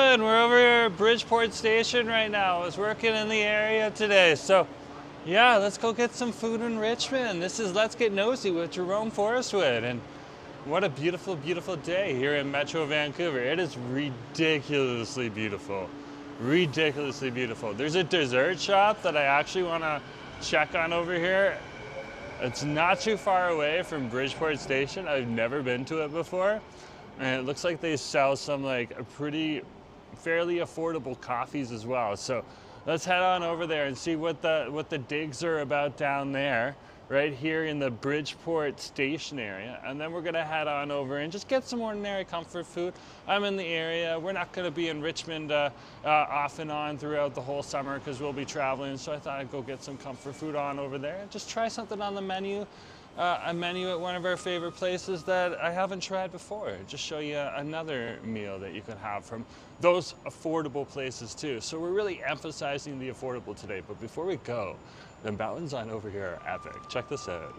doing? We're over here at Bridgeport Station right now. I was working in the area today. So yeah, let's go get some food in Richmond. This is Let's Get Nosy with Jerome Forestwood. And what a beautiful, beautiful day here in Metro Vancouver. It is ridiculously beautiful. Ridiculously beautiful. There's a dessert shop that I actually want to check on over here. It's not too far away from Bridgeport Station. I've never been to it before. And it looks like they sell some like a fairly affordable coffees as well. So let's head on over there and see what the digs are about down there, right here in the Bridgeport Station area. And then we're gonna head on over and just get some ordinary comfort food. I'm in the area. We're not gonna be in Richmond off and on throughout the whole summer because we'll be traveling. So I thought I'd go get some comfort food on over there and just try something on the menu. A menu at one of our favorite places that I haven't tried before. Just show you another meal that you can have from those affordable places too. So we're really emphasizing the affordable today. But before we go, the mountains on over here are epic. Check this out.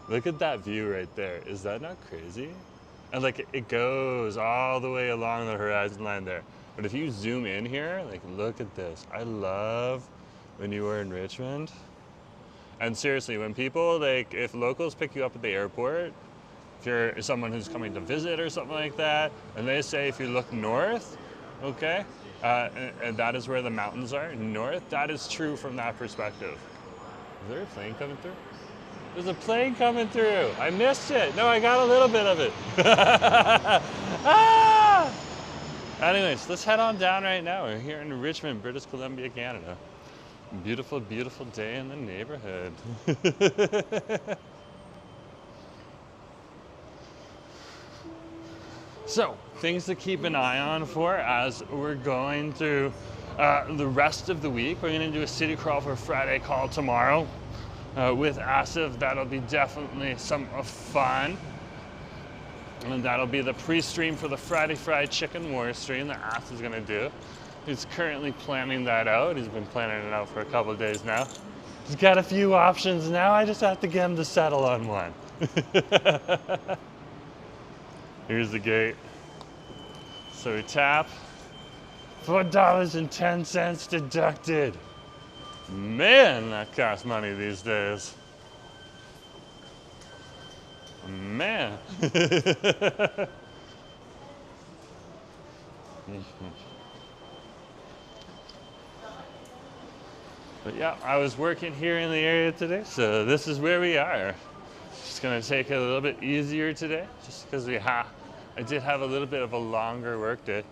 Look at that view right there. Is that not crazy? And like it goes all the way along the horizon line there. But if you zoom in here, like look at this. I love when you were in Richmond. And seriously, when people, like, if locals pick you up at the airport, if you're someone who's coming to visit or something like that, and they say if you look north, okay, and that is where the mountains are, north, that is true from that perspective. Is there a plane coming through? There's a plane coming through. I missed it. No, I got a little bit of it. Ah! Anyways, let's head on down right now. We're here in Richmond, British Columbia, Canada. Beautiful, beautiful day in the neighborhood. So, things to keep an eye on for as we're going through the rest of the week. We're going to do a city crawl for Friday call tomorrow with Asif. That'll be definitely some fun. And that'll be the pre-stream for the Friday Fried Chicken War stream that Asif is going to do. He's currently planning that out. He's been planning it out for a couple of days now. He's got a few options now. I just have to get him to settle on one. Here's the gate. So we tap. $4.10 deducted. Man, that costs money these days. Man. But yeah, I was working here in the area today, so this is where we are. Just gonna take it a little bit easier today, just because I did have a little bit of a longer work day.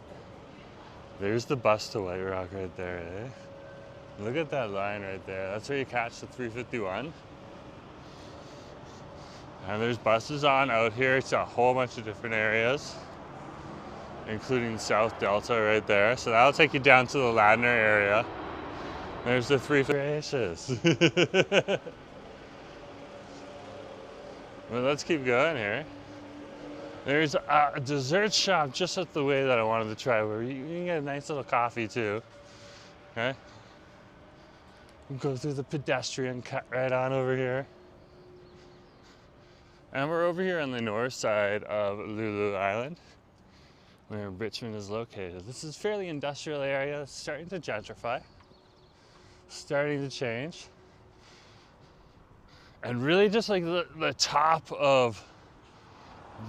There's the bus to White Rock right there, eh? Look at that line right there. That's where you catch the 351. And there's buses on out here to a whole bunch of different areas, including South Delta right there. So that'll take you down to the Ladner area. There's the three gracious. Well, let's keep going here. There's a dessert shop just up the way that I wanted to try where you can get a nice little coffee too. Okay? Go through the pedestrian cut right on over here. And we're over here on the north side of Lulu Island, where Richmond is located. This is a fairly industrial area. It's starting to gentrify. Starting to change, and really just like the top of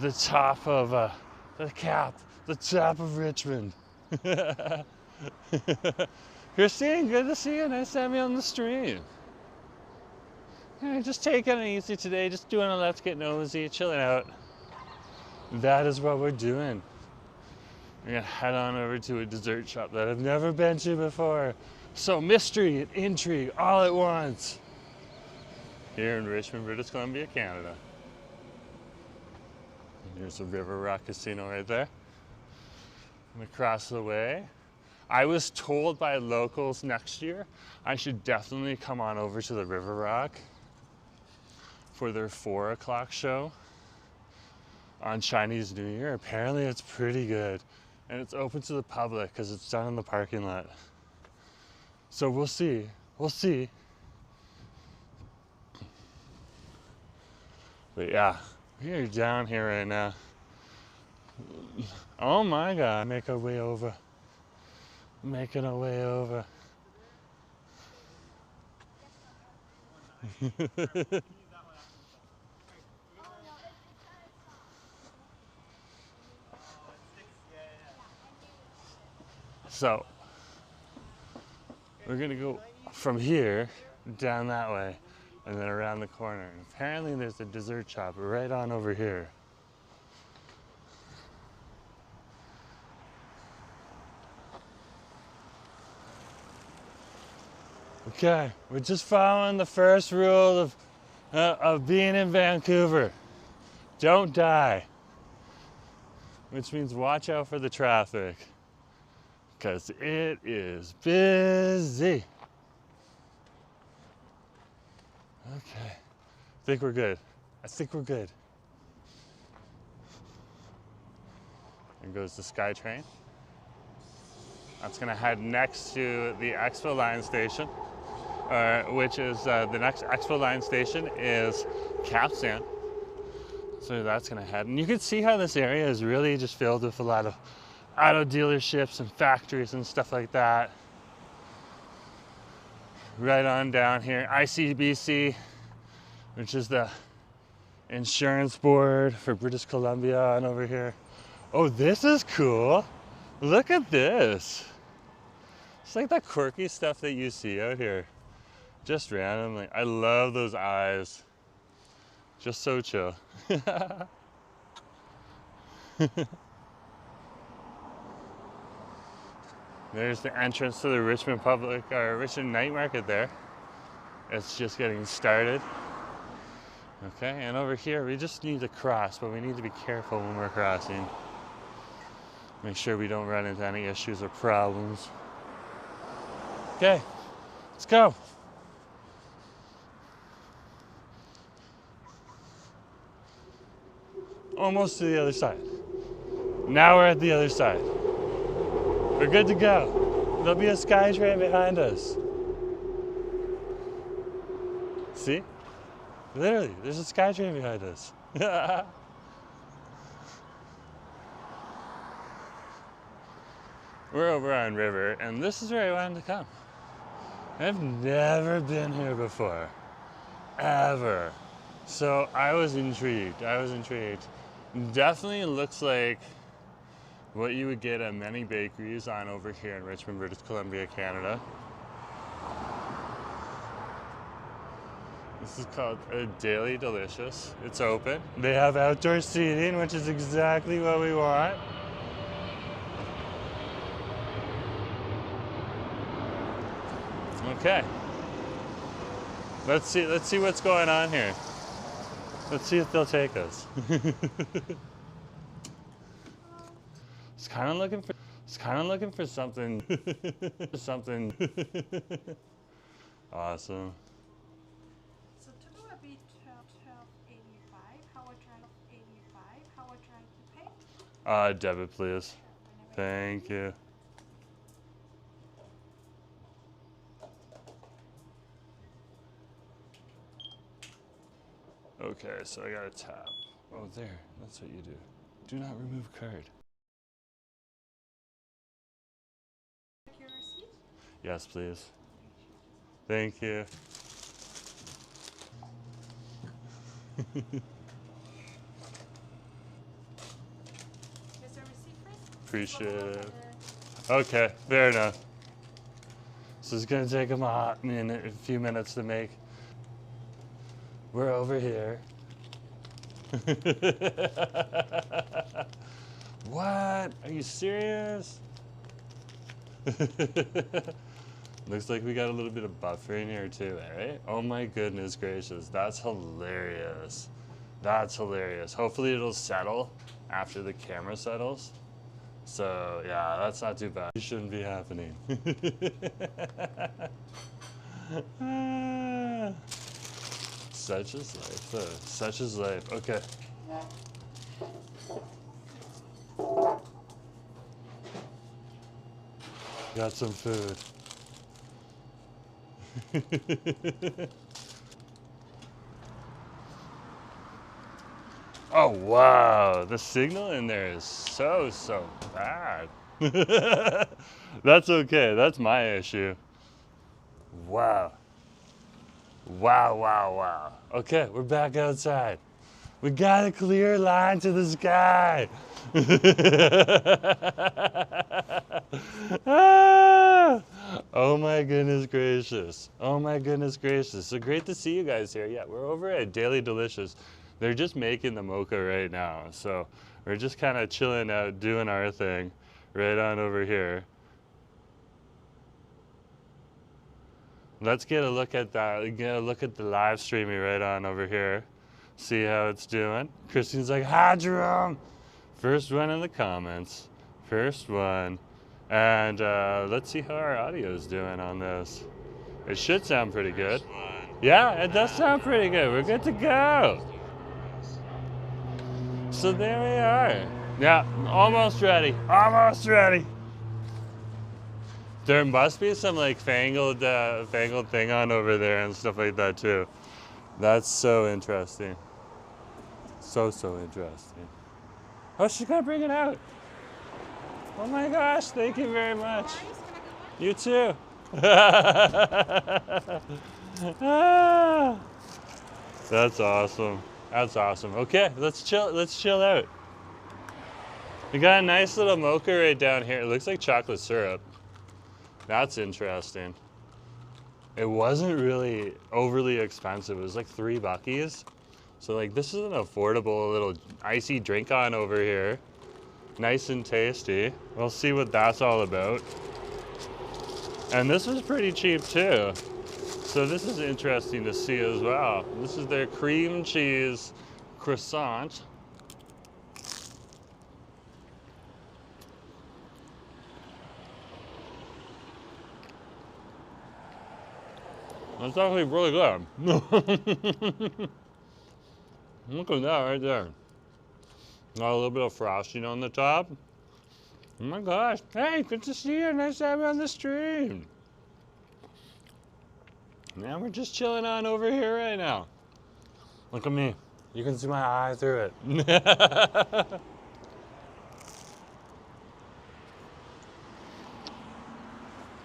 Richmond. Christine, good to see you. Nice to have you on the stream. Yeah, just taking it easy today, just doing a Let's Get Nosy, chilling out. That is what we're doing. We're gonna head on over to a dessert shop that I've never been to before. So mystery and intrigue all at once. Here in Richmond, British Columbia, Canada. And here's the River Rock Casino right there. And across the way, I was told by locals next year I should definitely come on over to the River Rock for their 4 o'clock show on Chinese New Year. Apparently it's pretty good. And it's open to the public because it's done in the parking lot. So we'll see. We'll see. But yeah, we are down here right now. Oh my God. Make our way over Making our way over. So, we're gonna go from here down that way and then around the corner. And apparently there's a dessert shop right on over here. Okay, we're just following the first rule of being in Vancouver. Don't die. Which means watch out for the traffic, because it is busy. Okay, I think we're good. I think we're good. There goes the SkyTrain. That's gonna head next to the Expo Line station, which is the next Expo Line station is Capstan. So that's gonna head, and you can see how this area is really just filled with a lot of auto dealerships and factories and stuff like that. Right on down here, ICBC, which is the insurance board for British Columbia, and over here. Oh, this is cool. Look at this. It's like that quirky stuff that you see out here, just randomly. I love those eyes. Just so chill. There's the entrance to the Richmond Richmond Night Market there. It's just getting started. Okay, and over here we just need to cross, but we need to be careful when we're crossing. Make sure we don't run into any issues or problems. Okay, let's go. Almost to the other side. Now we're at the other side. We're good to go. There'll be a SkyTrain behind us. See? Literally, there's a SkyTrain behind us. We're over on River, and this is where I wanted to come. I've never been here before, ever. So I was intrigued. Definitely looks like what you would get at many bakeries on over here in Richmond, British Columbia, Canada. This is called a Daily Delicious. It's open. They have outdoor seating, which is exactly what we want. Okay. Let's see what's going on here. Let's see if they'll take us. It's kind of looking for something. Something. Awesome. So total will be 12.85. How much I 85? How much I to pay? Debit, please. Thank you. Okay, so I gotta tap. Oh, there. That's what you do. Do not remove card. Your receipt? Yes, please. Thank you. Is there a receipt first? Appreciate it. Okay, fair enough. So it's gonna take them a few minutes to make. We're over here. What? Are you serious? Looks like we got a little bit of buffer in here too, right? Oh my goodness gracious, that's hilarious. That's hilarious. Hopefully it'll settle after the camera settles. So yeah, that's not too bad. It shouldn't be happening. Such is life, though. Such is life. Okay. Got some food. Oh wow, the signal in there is so bad. That's okay. That's my issue. Wow. Wow, wow, wow. Okay, we're back outside. We got a clear line to the sky. Ah! Oh my goodness gracious. Oh my goodness gracious. So great to see you guys here. Yeah, we're over at Daily Delicious. They're just making the mocha right now. So we're just kind of chilling out, doing our thing right on over here. Let's get a look at that. Get a look at the live streaming right on over here. See how it's doing. Christine's like, hi, Jerome. First one in the comments. First one. And let's see how our audio is doing on this. It should sound pretty good. Yeah, it does sound pretty good. We're good to go. So there we are. Yeah, almost ready. Almost ready. There must be some like fangled thing on over there and stuff like that too. That's so interesting. So interesting. Oh, she's gonna bring it out. Oh my gosh, thank you very much. You too. Ah, that's awesome. That's awesome. Okay, let's chill out. We got a nice little mocha right down here. It looks like chocolate syrup. That's interesting. It wasn't really overly expensive. It was like $3. So like this is an affordable little icy drink on over here. Nice and tasty. We'll see what that's all about. And this was pretty cheap too. So this is interesting to see as well. This is their cream cheese croissant. That's actually really good. Look at that right there. Got a little bit of frosting on the top. Oh my gosh. Hey, good to see you. Nice to have you on the stream. Man, we're just chilling on over here right now. Look at me. You can see my eye through it.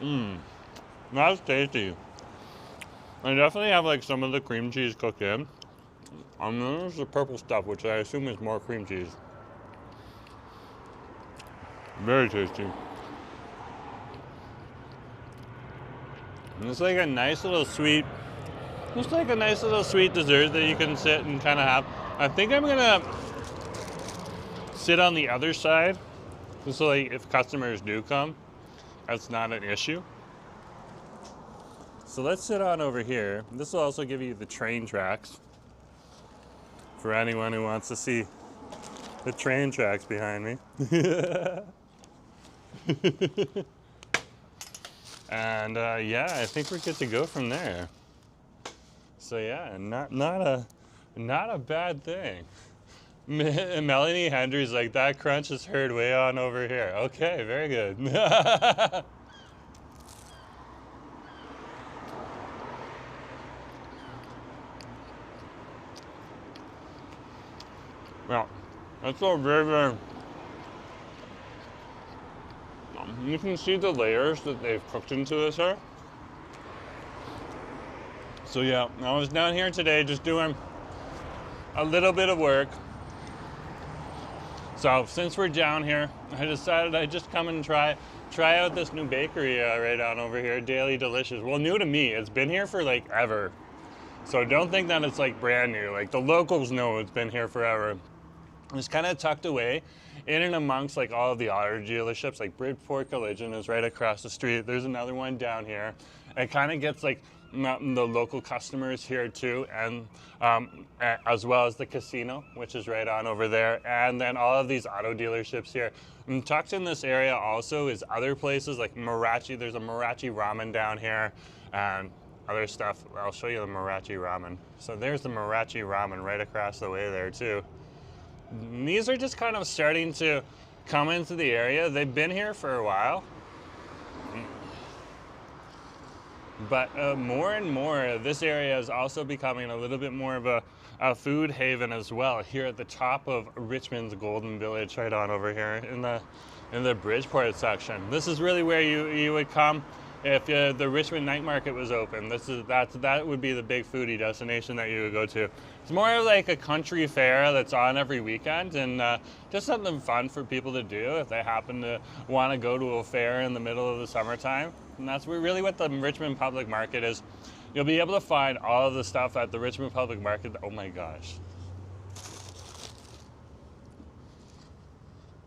Mmm. That's tasty. I definitely have like some of the cream cheese cooked in. And then there's the purple stuff, which I assume is more cream cheese. Very tasty. And it's like a nice little sweet, just like a nice little sweet dessert that you can sit and kind of have. I think I'm gonna sit on the other side, just so like if customers do come, that's not an issue. So let's sit on over here. This will also give you the train tracks for anyone who wants to see the train tracks behind me. And yeah, I think we're good to go from there. So yeah, not a bad thing. Melanie Hendry's like, that crunch is heard way on over here. Okay, very good. Yeah, that's all very. You can see the layers that they've cooked into this here. So yeah, I was down here today just doing a little bit of work. So since we're down here, I decided I'd just come and try out this new bakery right on over here, Daily Delicious. Well, new to me. It's been here for like ever. So don't think that it's like brand new. Like the locals know it's been here forever. It's kind of tucked away in and amongst like all of the auto dealerships. Like Bridgeport Collision is right across the street. There's another one down here. It kind of gets like the local customers here too, and as well as the casino, which is right on over there, and then all of these auto dealerships here. And tucked in this area also is other places like Marachi. There's a Marachi Ramen down here and other stuff. I'll show you the Marachi Ramen. So there's the Marachi Ramen right across the way there too. These are just kind of starting to come into the area. They've been here for a while. But more and more, this area is also becoming a little bit more of a food haven as well, here at the top of Richmond's Golden Village, right on over here in the in the Bridgeport section. This is really where you would come if the Richmond night market was open. That would be the big foodie destination that you would go to. It's more like a country fair that's on every weekend, and just something fun for people to do if they happen to want to go to a fair in the middle of the summertime. And that's really what the Richmond Public Market is. You'll be able to find all of the stuff at the Richmond Public Market. Oh my gosh.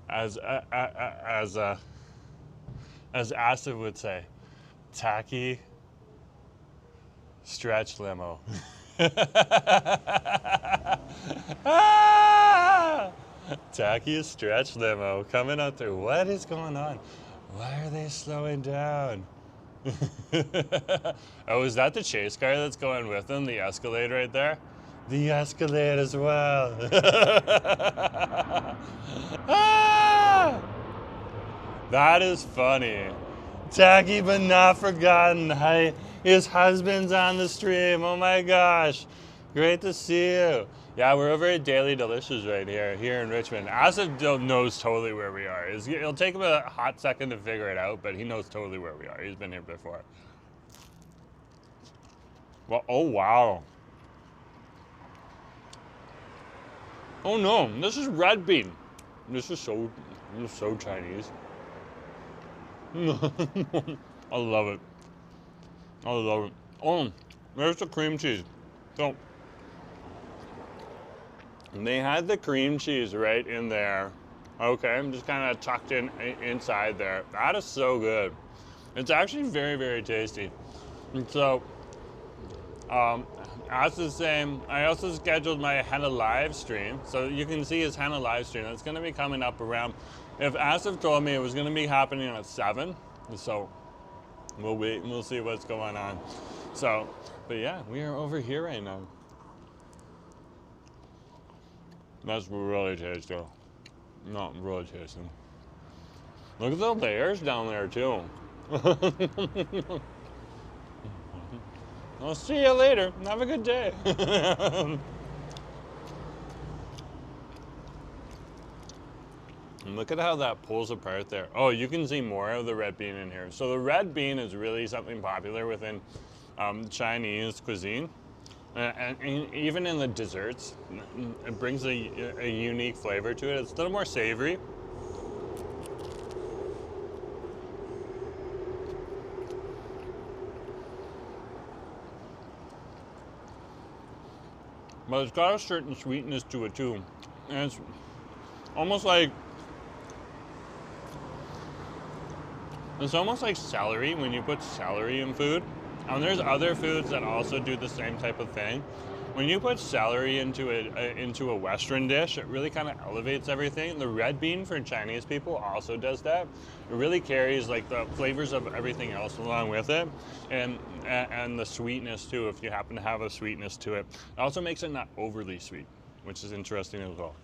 As Asa would say, tacky stretch limo. Tacky stretch limo coming out there. What is going on? Why are they slowing down? Oh, is that the chase car that's going with them? The Escalade right there? The Escalade as well. That is funny. Tacky but not forgotten. Hi, his husband's on the stream. Oh my gosh. Great to see you. Yeah, we're over at Daily Delicious right here in Richmond. Asa knows totally where we are. It'll take him a hot second to figure it out, but he knows totally where we are. He's been here before. Well, oh wow. Oh no, this is red bean. This is so Chinese. I love it. I love it. Oh, there's the cream cheese. So, they had the cream cheese right in there. Okay, I'm just kind of tucked in inside there. That is so good. It's actually very, very tasty. And so, as the same, I also scheduled my henna live stream, so you can see his henna live stream. It's going to be coming up around. If Asif told me it was going to be happening at 7, so we'll wait and we'll see what's going on. So, but yeah, we are over here right now. That's really tasty. Not really tasty. Look at the layers down there too. I'll see you later. Have a good day. And look at how that pulls apart there. Oh, you can see more of the red bean in here. So the red bean is really something popular within Chinese cuisine. And even in the desserts, it brings a unique flavor to it. It's a little more savory. But it's got a certain sweetness to it too. And it's almost like celery when you put celery in food. And there's other foods that also do the same type of thing. When you put celery into a Western dish, it really kind of elevates everything. The red bean for Chinese people also does that. It really carries like the flavors of everything else along with it, and the sweetness too, if you happen to have a sweetness to it. It also makes it not overly sweet, which is interesting as well.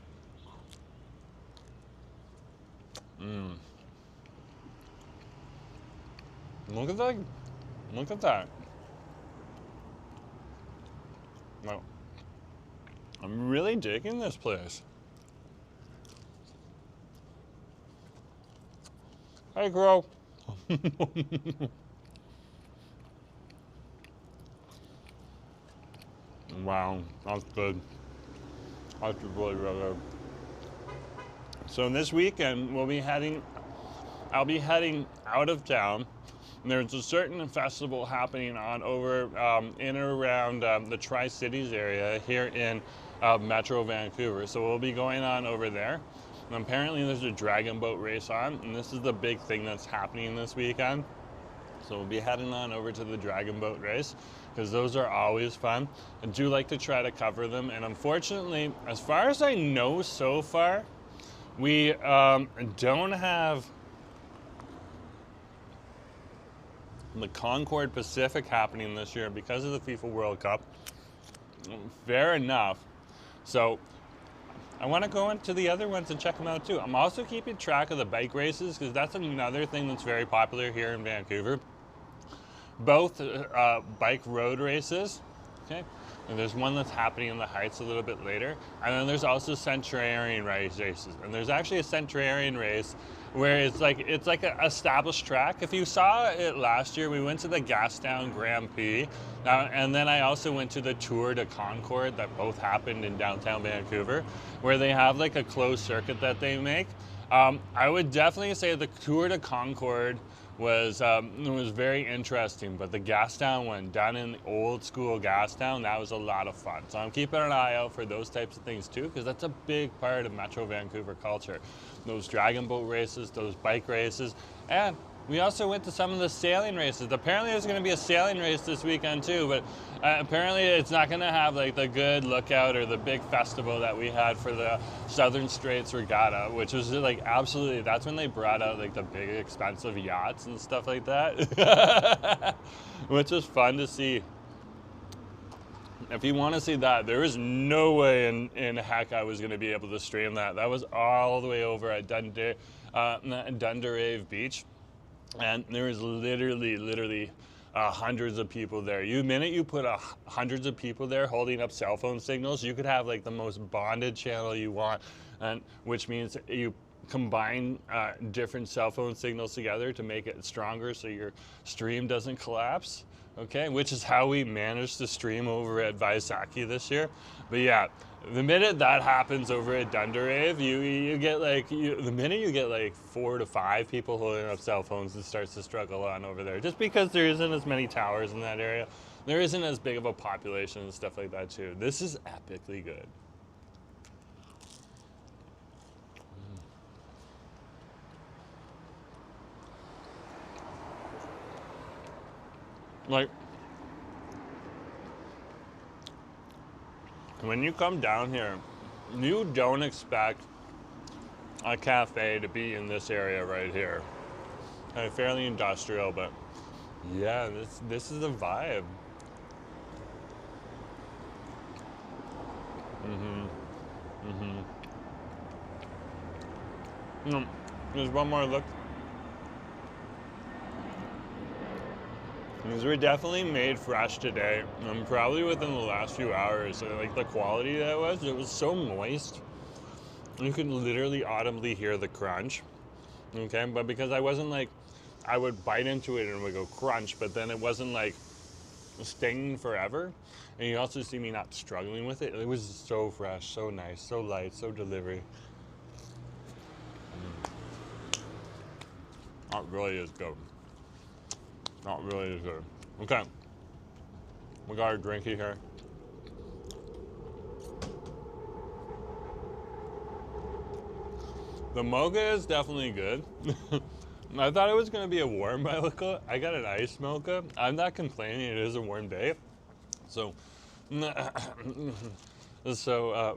Look at that. Look at that. Well, I'm really digging this place. Hey, Crow. Wow, that's good. That's really, really good. So this weekend, I'll be heading out of town. There's a certain festival happening on over in and around the Tri-Cities area here in Metro Vancouver. So we'll be going on over there. And apparently there's a dragon boat race on, and this is the big thing that's happening this weekend. So we'll be heading on over to the dragon boat race because those are always fun. I do like to try to cover them, and unfortunately, as far as I know so far, we don't have the Concord Pacific happening this year because of the FIFA World Cup. Fair enough. So I want to go into the other ones and check them out too. I'm also keeping track of the bike races because that's another thing that's very popular here in Vancouver. Both bike road races, okay? And there's one that's happening in the Heights a little bit later. And then there's also Centurion races. And there's actually a Centurion race where it's like an established track. If you saw it last year, we went to the Gastown Grand Prix, and then I also went to the Tour de Concord that both happened in downtown Vancouver, where they have like a closed circuit that they make. I would definitely say the Tour de Concord was very interesting, but the Gastown one, done in old school Gastown, that was a lot of fun. So I'm keeping an eye out for those types of things too, because that's a big part of Metro Vancouver culture. Those dragon boat races, those bike races, and we also went to some of the sailing races. Apparently there's going to be a sailing race this weekend too, but apparently it's not going to have like the good lookout or the big festival that we had for the Southern Straits Regatta, which was like absolutely, that's when they brought out like the big expensive yachts and stuff like that, which was fun to see. If you want to see that, there is no way in heck I was going to be able to stream that. That was all the way over at Dunderave Beach. And there was literally hundreds of people there. The minute you put hundreds of people there holding up cell phone signals, you could have like the most bonded channel you want, and which means you combine different cell phone signals together to make it stronger so your stream doesn't collapse. Okay, which is how we managed to stream over at Vaisakhi this year. But yeah, the minute that happens over at Dunderave, you get like, the minute you get like 4 to 5 people holding up cell phones, it starts to struggle on over there. Just because there isn't as many towers in that area, there isn't as big of a population and stuff like that too. This is epically good. Like, when you come down here, you don't expect a cafe to be in this area right here. Fairly industrial, but yeah, this is a vibe. There's one more look. These were definitely made fresh today, and probably within the last few hours. Like the quality that it was so moist. You could literally audibly hear the crunch. Okay, but because I wasn't like, I would bite into it and it would go crunch, but then it wasn't like stinging forever. And you also see me not struggling with it. It was so fresh, so nice, so light, so delivery. That really is good. That really is good. Okay. We got our drinky here. The mocha is definitely good. I thought it was going to be a warm mocha. I got an iced mocha. I'm not complaining. It is a warm day. So,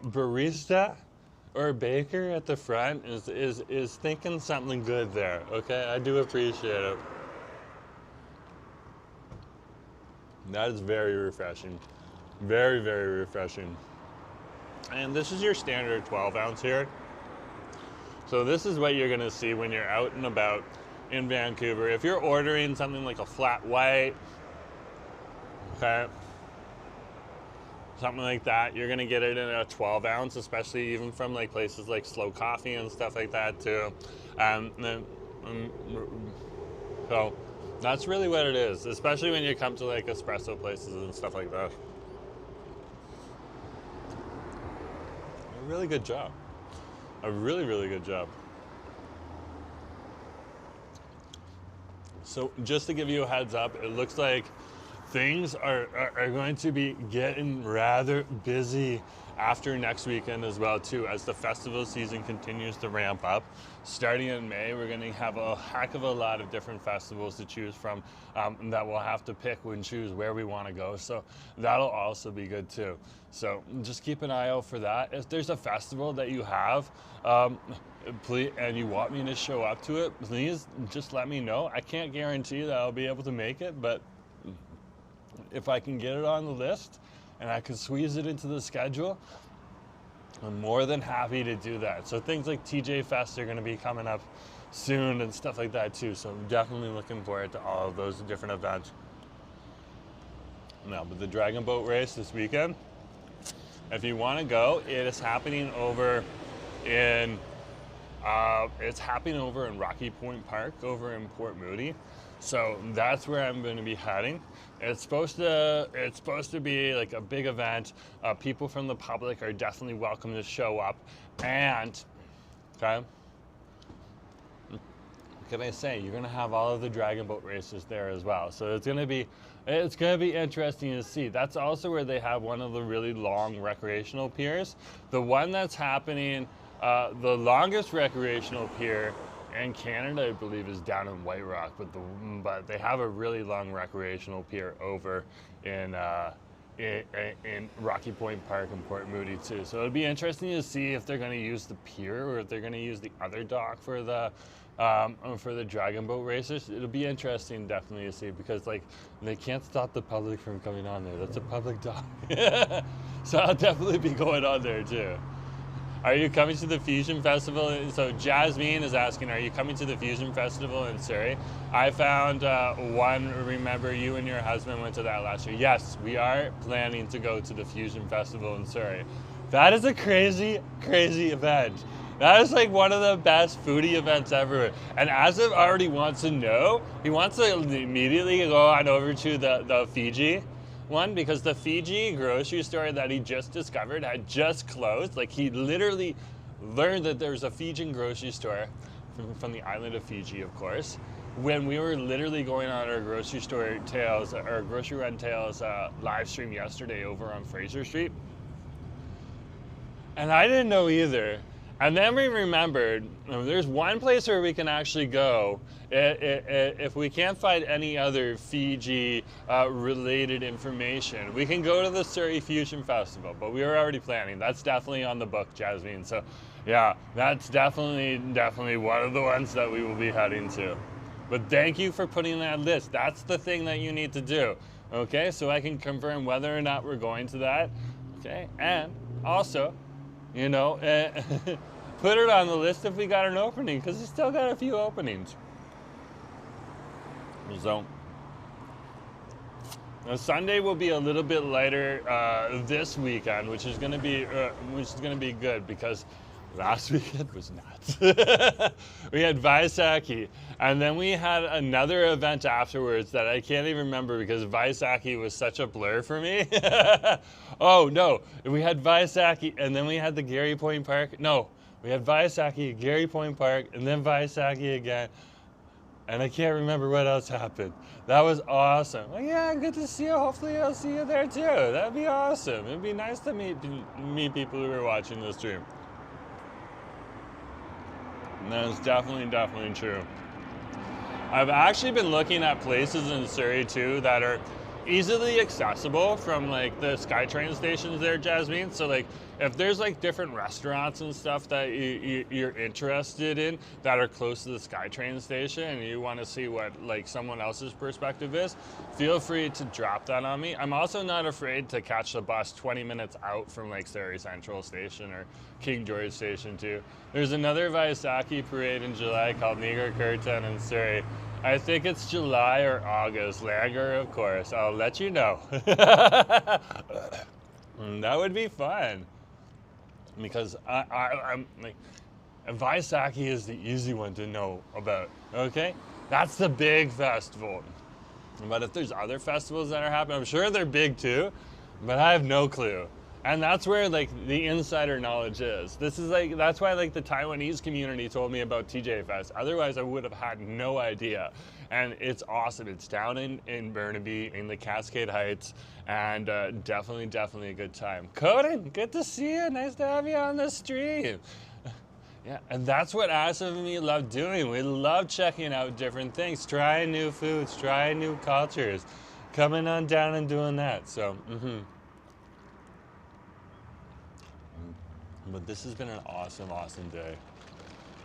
barista or baker at the front is thinking something good there. Okay, I do appreciate it. That is very refreshing. Very, very refreshing. And this is your standard 12 ounce here. So this is what you're gonna see when you're out and about in Vancouver. If you're ordering something like a flat white, okay, something like that, you're gonna get it in a 12 ounce, especially even from like places like Slow Coffee and stuff like that too. So that's really what it is, especially when you come to like espresso places and stuff like that. A really good job. A really, really good job. So just to give you a heads up, it looks like things are going to be getting rather busy after next weekend as well too, as the festival season continues to ramp up. Starting in May, we're going to have a heck of a lot of different festivals to choose from that we'll have to pick and choose where we want to go. So that'll also be good too. So just keep an eye out for that. If there's a festival that you have, please, and you want me to show up to it, please just let me know. I can't guarantee that I'll be able to make it, but if I can get it on the list and I can squeeze it into the schedule, I'm more than happy to do that. So things like TJ Fest are going to be coming up soon and stuff like that too. So I'm definitely looking forward to all of those different events. Now, but the Dragon Boat Race this weekend, if you want to go, it is happening over in It's happening over in Rocky Point Park over in Port Moody. So that's where I'm going to be heading. It's supposed to be like a big event. People from the public are definitely welcome to show up. And, okay, what can I say? You're going to have all of the dragon boat races there as well. So it's going to be interesting to see. That's also where they have one of the really long recreational piers. The one that's happening, the longest recreational pier in Canada, I believe, is down in White Rock, but they have a really long recreational pier over in Rocky Point Park in Port Moody too. So it'll be interesting to see if they're going to use the pier or if they're going to use the other dock for the dragon boat racers. It'll be interesting definitely to see, because like they can't stop the public from coming on there. That's a public dock. So I'll definitely be going on there too. Are you coming to the Fusion Festival? So Jasmine is asking, are you coming to the Fusion Festival in Surrey? I found one, remember you and your husband went to that last year. Yes, we are planning to go to the Fusion Festival in Surrey. That is a crazy, crazy event. That is like one of the best foodie events ever. And Asif already wants to know, he wants to immediately go on over to the Fiji one, because the Fiji grocery store that he just discovered had just closed. Like, he literally learned that there's a Fijian grocery store from the island of Fiji, of course, when we were literally going on our grocery store tales, our grocery run tales live stream yesterday over on Fraser Street. And I didn't know either. And then we remembered there's one place where we can actually go if we can't find any other Fiji related information. We can go to the Surrey Fusion Festival, but we were already planning. That's definitely on the book, Jasmine. So yeah, that's definitely one of the ones that we will be heading to. But thank you for putting that list. That's the thing that you need to do. Okay, so I can confirm whether or not we're going to that. Okay, and also, you know, put it on the list if we got an opening, because we still got a few openings. So, Sunday will be a little bit lighter this weekend, which is going to be good, because last weekend was nuts. We had Vaisakhi, and then we had another event afterwards that I can't even remember because Vaisakhi was such a blur for me. Oh no, we had Vaisakhi, and then we had the Gary Point Park. No, we had Vaisakhi, Gary Point Park, and then Vaisakhi again. And I can't remember what else happened. That was awesome. Well, yeah, good to see you. Hopefully I'll see you there too. That'd be awesome. It'd be nice to meet people who are watching the stream. And that is definitely true. I've actually been looking at places in Surrey too that are easily accessible from like the SkyTrain stations there, Jasmine. So like if there's like different restaurants and stuff that you're interested in that are close to the SkyTrain station and you want to see what like someone else's perspective is, feel free to drop that on me. I'm also not afraid to catch the bus 20 minutes out from like Surrey Central Station or King George Station too. There's another Vaisakhi parade in July called Nigar Kirtan in Surrey. I think it's July or August. Langer, of course. I'll let you know. That would be fun. Because I'm like, Vaisakhi is the easy one to know about, okay? That's the big festival. But if there's other festivals that are happening, I'm sure they're big too, but I have no clue. And that's where like the insider knowledge is. This is like, that's why like the Taiwanese community told me about TJ Fest. Otherwise I would have had no idea. And it's awesome. It's down in Burnaby in the Cascade Heights, and definitely a good time. Coden, good to see you. Nice to have you on the stream. Yeah, and that's what Asif and me love doing. We love checking out different things, trying new foods, trying new cultures, coming on down and doing that. So, But this has been an awesome day.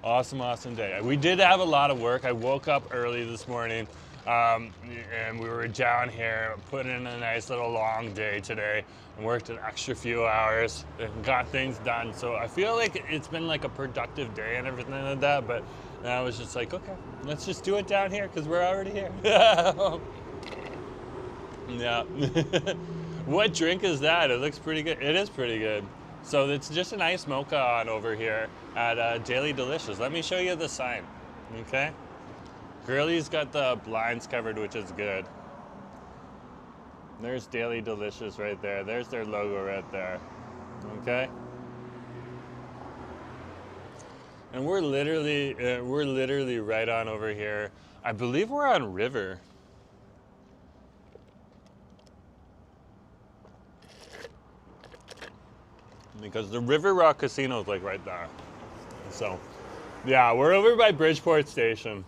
Awesome day. We did have a lot of work. I woke up early this morning, and we were down here putting in a nice little long day today and worked an extra few hours and got things done. So I feel like it's been like a productive day and everything like that, but I was just like, okay, let's just do it down here because we're already here. Yeah. What drink is that? It looks pretty good. It is pretty good. So it's just an iced mocha on over here at Daily Delicious. Let me show you the sign, okay? Girlie's got the blinds covered, which is good. There's Daily Delicious right there. There's their logo right there, okay? And we're literally right on over here. I believe we're on River. Because the River Rock Casino is like right there. So, yeah, we're over by Bridgeport Station.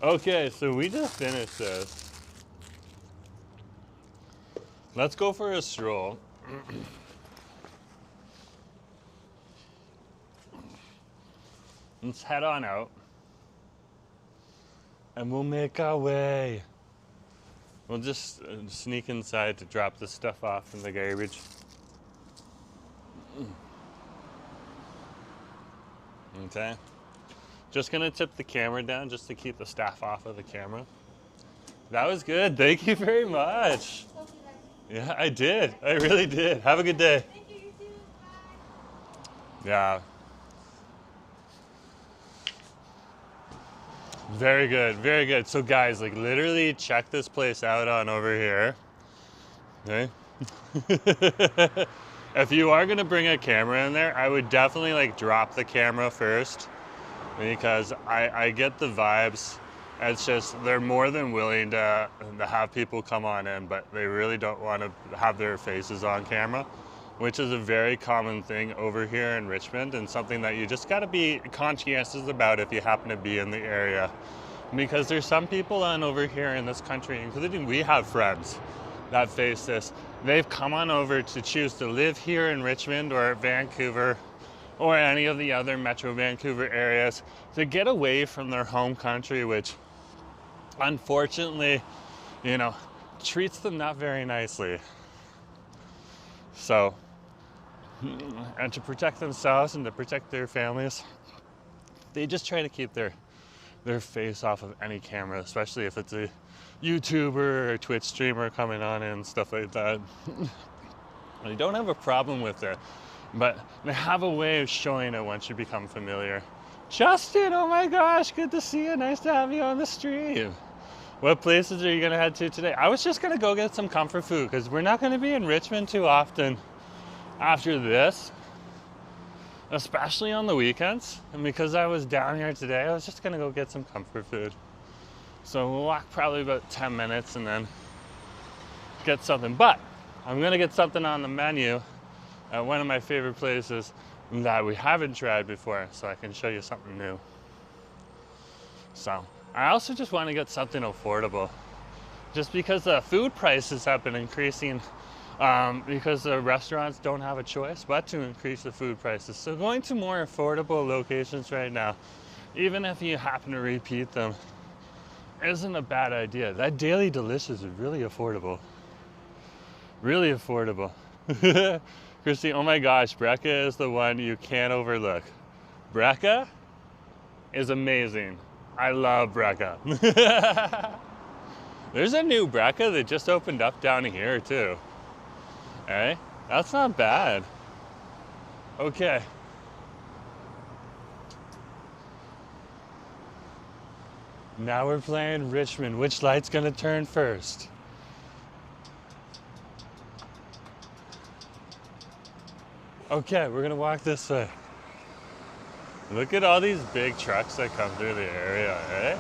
Okay, so we just finished this. Let's go for a stroll. Let's head on out. And we'll make our way. We'll just sneak inside to drop the stuff off in the garbage. Okay. Just gonna tip the camera down just to keep the staff off of the camera. That was good. Thank you very much. Yeah, I did. I really did. Have a good day. Thank you, you too. Bye. Yeah. Very good, very good. So guys, like literally check this place out on over here. Okay. If you are gonna bring a camera in there, I would definitely like drop the camera first, because I get the vibes. It's just they're more than willing to have people come on in, but they really don't want to have their faces on camera, which is a very common thing over here in Richmond, and something that you just got to be conscientious about if you happen to be in the area. Because there's some people on over here in this country, including we have friends that face this. They've come on over to choose to live here in Richmond or Vancouver or any of the other Metro Vancouver areas to get away from their home country, which unfortunately, you know, treats them not very nicely. So, and to protect themselves and to protect their families, they just try to keep their face off of any camera, especially if it's a YouTuber or Twitch streamer coming on and stuff like that. They don't have a problem with it, but they have a way of showing it once you become familiar. Justin, oh my gosh, good to see you. Nice to have you on the stream. What places are you gonna head to today? I was just gonna go get some comfort food because we're not gonna be in Richmond too often after this, especially on the weekends. And because I was down here today, I was just gonna go get some comfort food. So we'll walk probably about 10 minutes and then get something. But I'm gonna get something on the menu at one of my favorite places that we haven't tried before, so I can show you something new. So I also just want to get something affordable, just because the food prices have been increasing, because the restaurants don't have a choice but to increase the food prices. So going to more affordable locations right now, even if you happen to repeat them, isn't a bad idea. That Daily Delicious is really affordable. Really affordable. Christy, oh my gosh, Brecca is the one you can't overlook. Brecca is amazing. I love Brecca. There's a new Brecca that just opened up down here too. Hey, that's not bad. Okay. Now we're playing Richmond. Which light's gonna turn first? Okay, we're gonna walk this way. Look at all these big trucks that come through the area, right?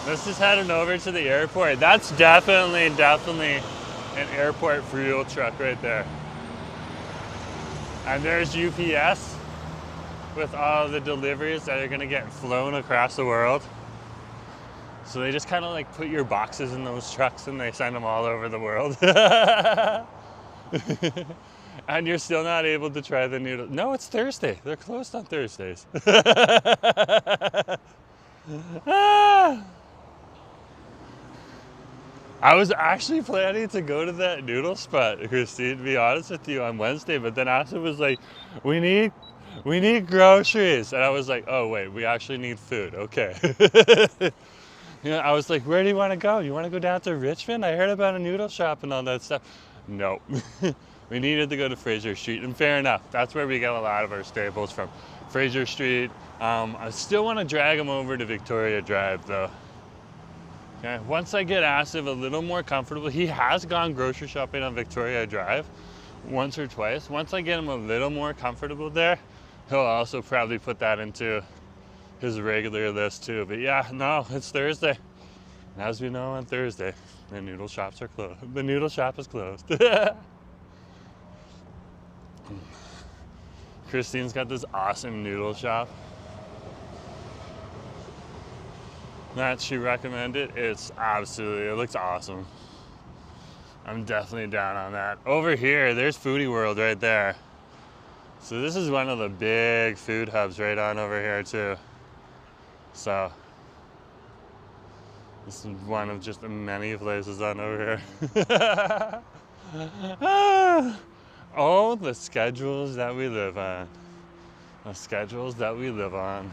Let's just heading over to the airport. That's definitely an airport fuel truck right there. And there's UPS with all the deliveries that are gonna get flown across the world. So they just kind of like put your boxes in those trucks and they send them all over the world. And you're still not able to try the noodles. No, it's Thursday. They're closed on Thursdays. I was actually planning to go to that noodle spot, Christine, to be honest with you, on Wednesday, but then Asa was like, we need groceries. And I was like, oh wait, we actually need food, okay. You know, I was like, where do you want to go? You want to go down to Richmond? I heard about a noodle shop and all that stuff. Nope. We needed to go to Fraser Street, and fair enough. That's where we get a lot of our staples from. Fraser Street. I still want to drag him over to Victoria Drive though. Okay. Once I get Asif a little more comfortable, he has gone grocery shopping on Victoria Drive once or twice. Once I get him a little more comfortable there, he'll also probably put that into his regular list too. But yeah, no, it's Thursday. As we know, on Thursday, the noodle shops are closed. The noodle shop is closed. Christine's got this awesome noodle shop that she recommended. It's absolutely, it looks awesome. I'm definitely down on that. Over here, there's Foodie World right there. So this is one of the big food hubs right on over here too. So this is one of just many places on over here. Oh, the schedules that we live on. The schedules that we live on.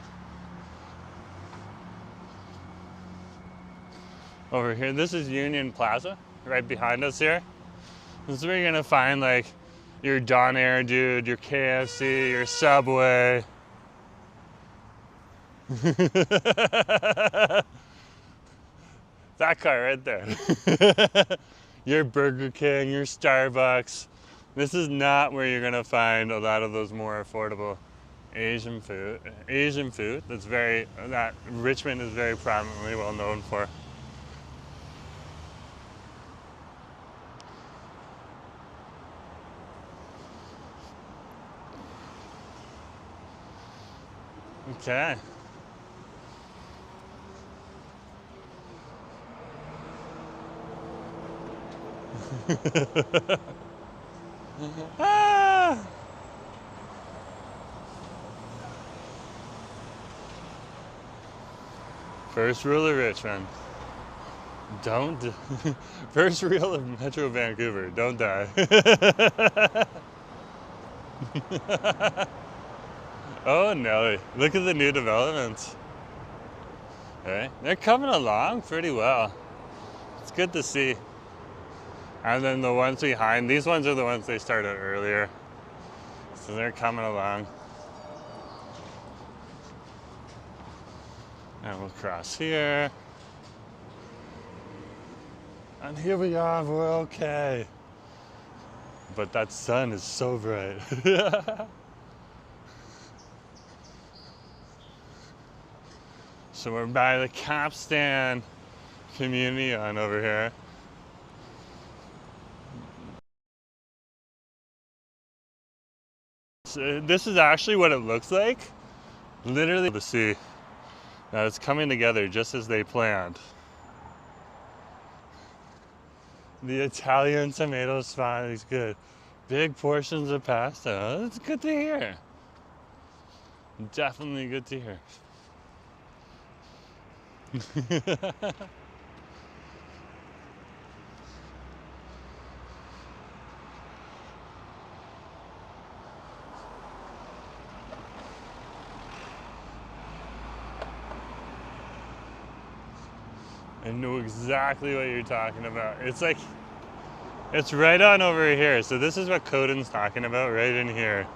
Over here, this is Union Plaza, right behind us here. This is where you're gonna find like your Donair dude, your KFC, your Subway. That car right there. Your Burger King, your Starbucks. This is not where you're gonna find a lot of those more affordable Asian food. That Richmond is very prominently well known for. Okay. Ah! First rule of Richmond. First rule of Metro Vancouver. Don't die. Oh no, look at the new developments. Okay. They're coming along pretty well. It's good to see. And then the ones behind, these ones are the ones they started earlier. So they're coming along. And we'll cross here. And here we are, we're okay. But that sun is so bright. So we're by the Capstan Community on over here. So this is actually what it looks like. Literally to see that it's coming together just as they planned. The Italian tomato spot is good. Big portions of pasta. That's good to hear. Definitely good to hear. I know exactly what you're talking about. It's like, it's right on over here. So this is what Coden's talking about, right in here.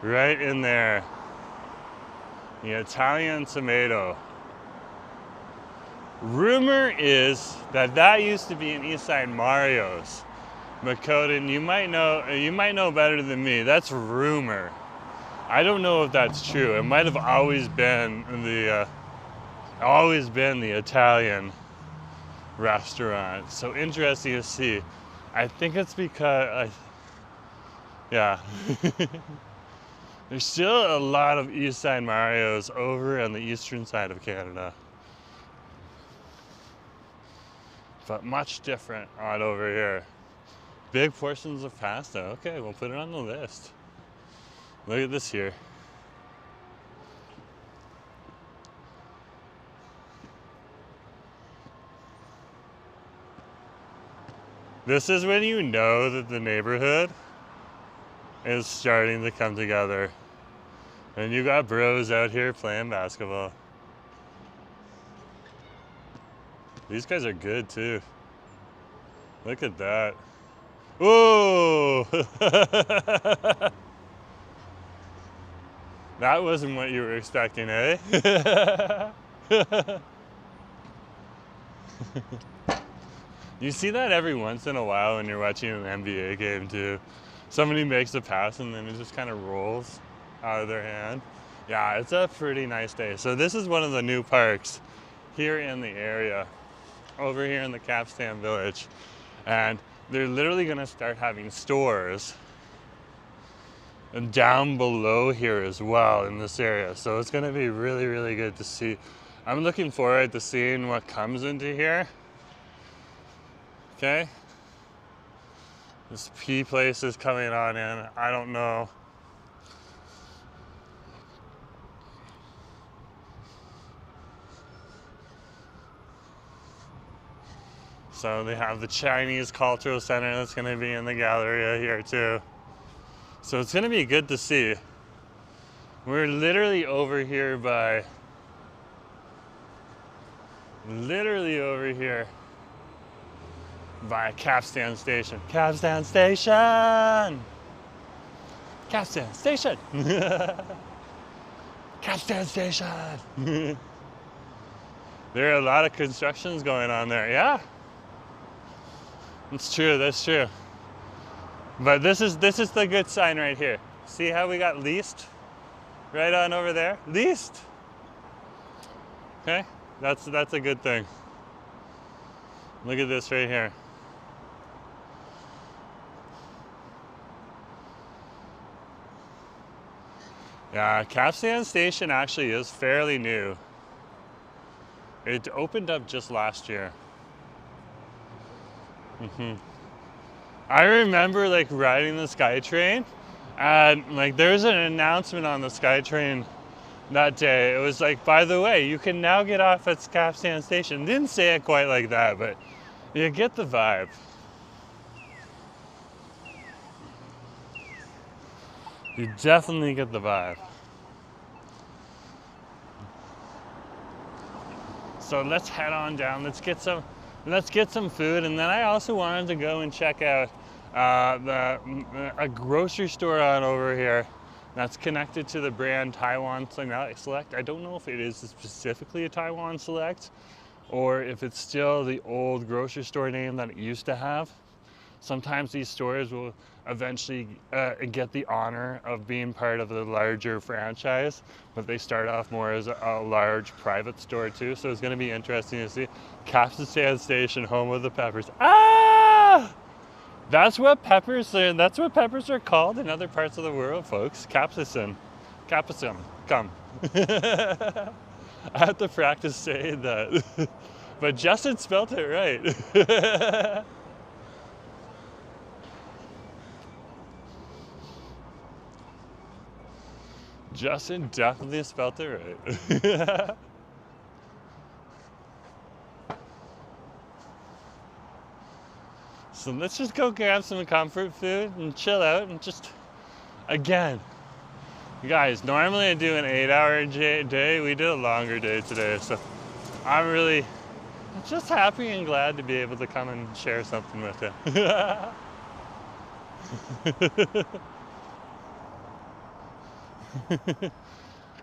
Right in there. The Italian tomato. Rumor is that that used to be an Eastside Mario's. But Coden, you might know better than me. That's rumor. I don't know if that's true. It might have always been the Italian restaurant. So interesting to see. I think it's because, yeah. There's still a lot of Eastside Mario's over on the eastern side of Canada. But much different on over here. Big portions of pasta. Okay, we'll put it on the list. Look at this here. This is when you know that the neighborhood is starting to come together. And you got bros out here playing basketball. These guys are good too. Look at that. Whoa! That wasn't what you were expecting, eh? You see that every once in a while when you're watching an NBA game too. Somebody makes a pass and then it just kind of rolls out of their hand. Yeah, it's a pretty nice day. So this is one of the new parks here in the area, over here in the Capstan Village. And they're literally gonna start having stores and down below here as well in this area. So it's gonna be really, really good to see. I'm looking forward to seeing what comes into here. Okay. This P place is coming on in. I don't know. So they have the Chinese Cultural Center that's going to be in the gallery here too. So it's going to be good to see. We're literally over here by, Capstan Station. Capstan Station! Capstan Station! Capstan Station! There are a lot of constructions going on there, yeah. It's true, that's true. But this is the good sign right here. See how we got leased? Right on over there, leased. Okay, that's a good thing. Look at this right here. Yeah, Capstan Station actually is fairly new. It opened up just last year. I remember like riding the SkyTrain, and like there was an announcement on the SkyTrain that day. It was like, by the way, you can now get off at Capstan Station. Didn't say it quite like that, but you get the vibe. You definitely get the vibe. So let's head on down. Let's get some food, and then I also wanted to go and check out a grocery store on over here that's connected to the brand Taiwan Select. I don't know if it is specifically a Taiwan Select or if it's still the old grocery store name that it used to have. Sometimes these stores will eventually get the honor of being part of the larger franchise, but they start off more as a large private store too. So it's going to be interesting to see. Capstan Station, home of the peppers. Ah! That's what peppers are called in other parts of the world, folks. Capsicum. Come. I have to practice saying that. But Justin spelled it right. Justin definitely spelled it right. So let's just go grab some comfort food and chill out and just, again, you guys, normally I do an 8-hour day. We did a longer day today, so I'm just happy and glad to be able to come and share something with you.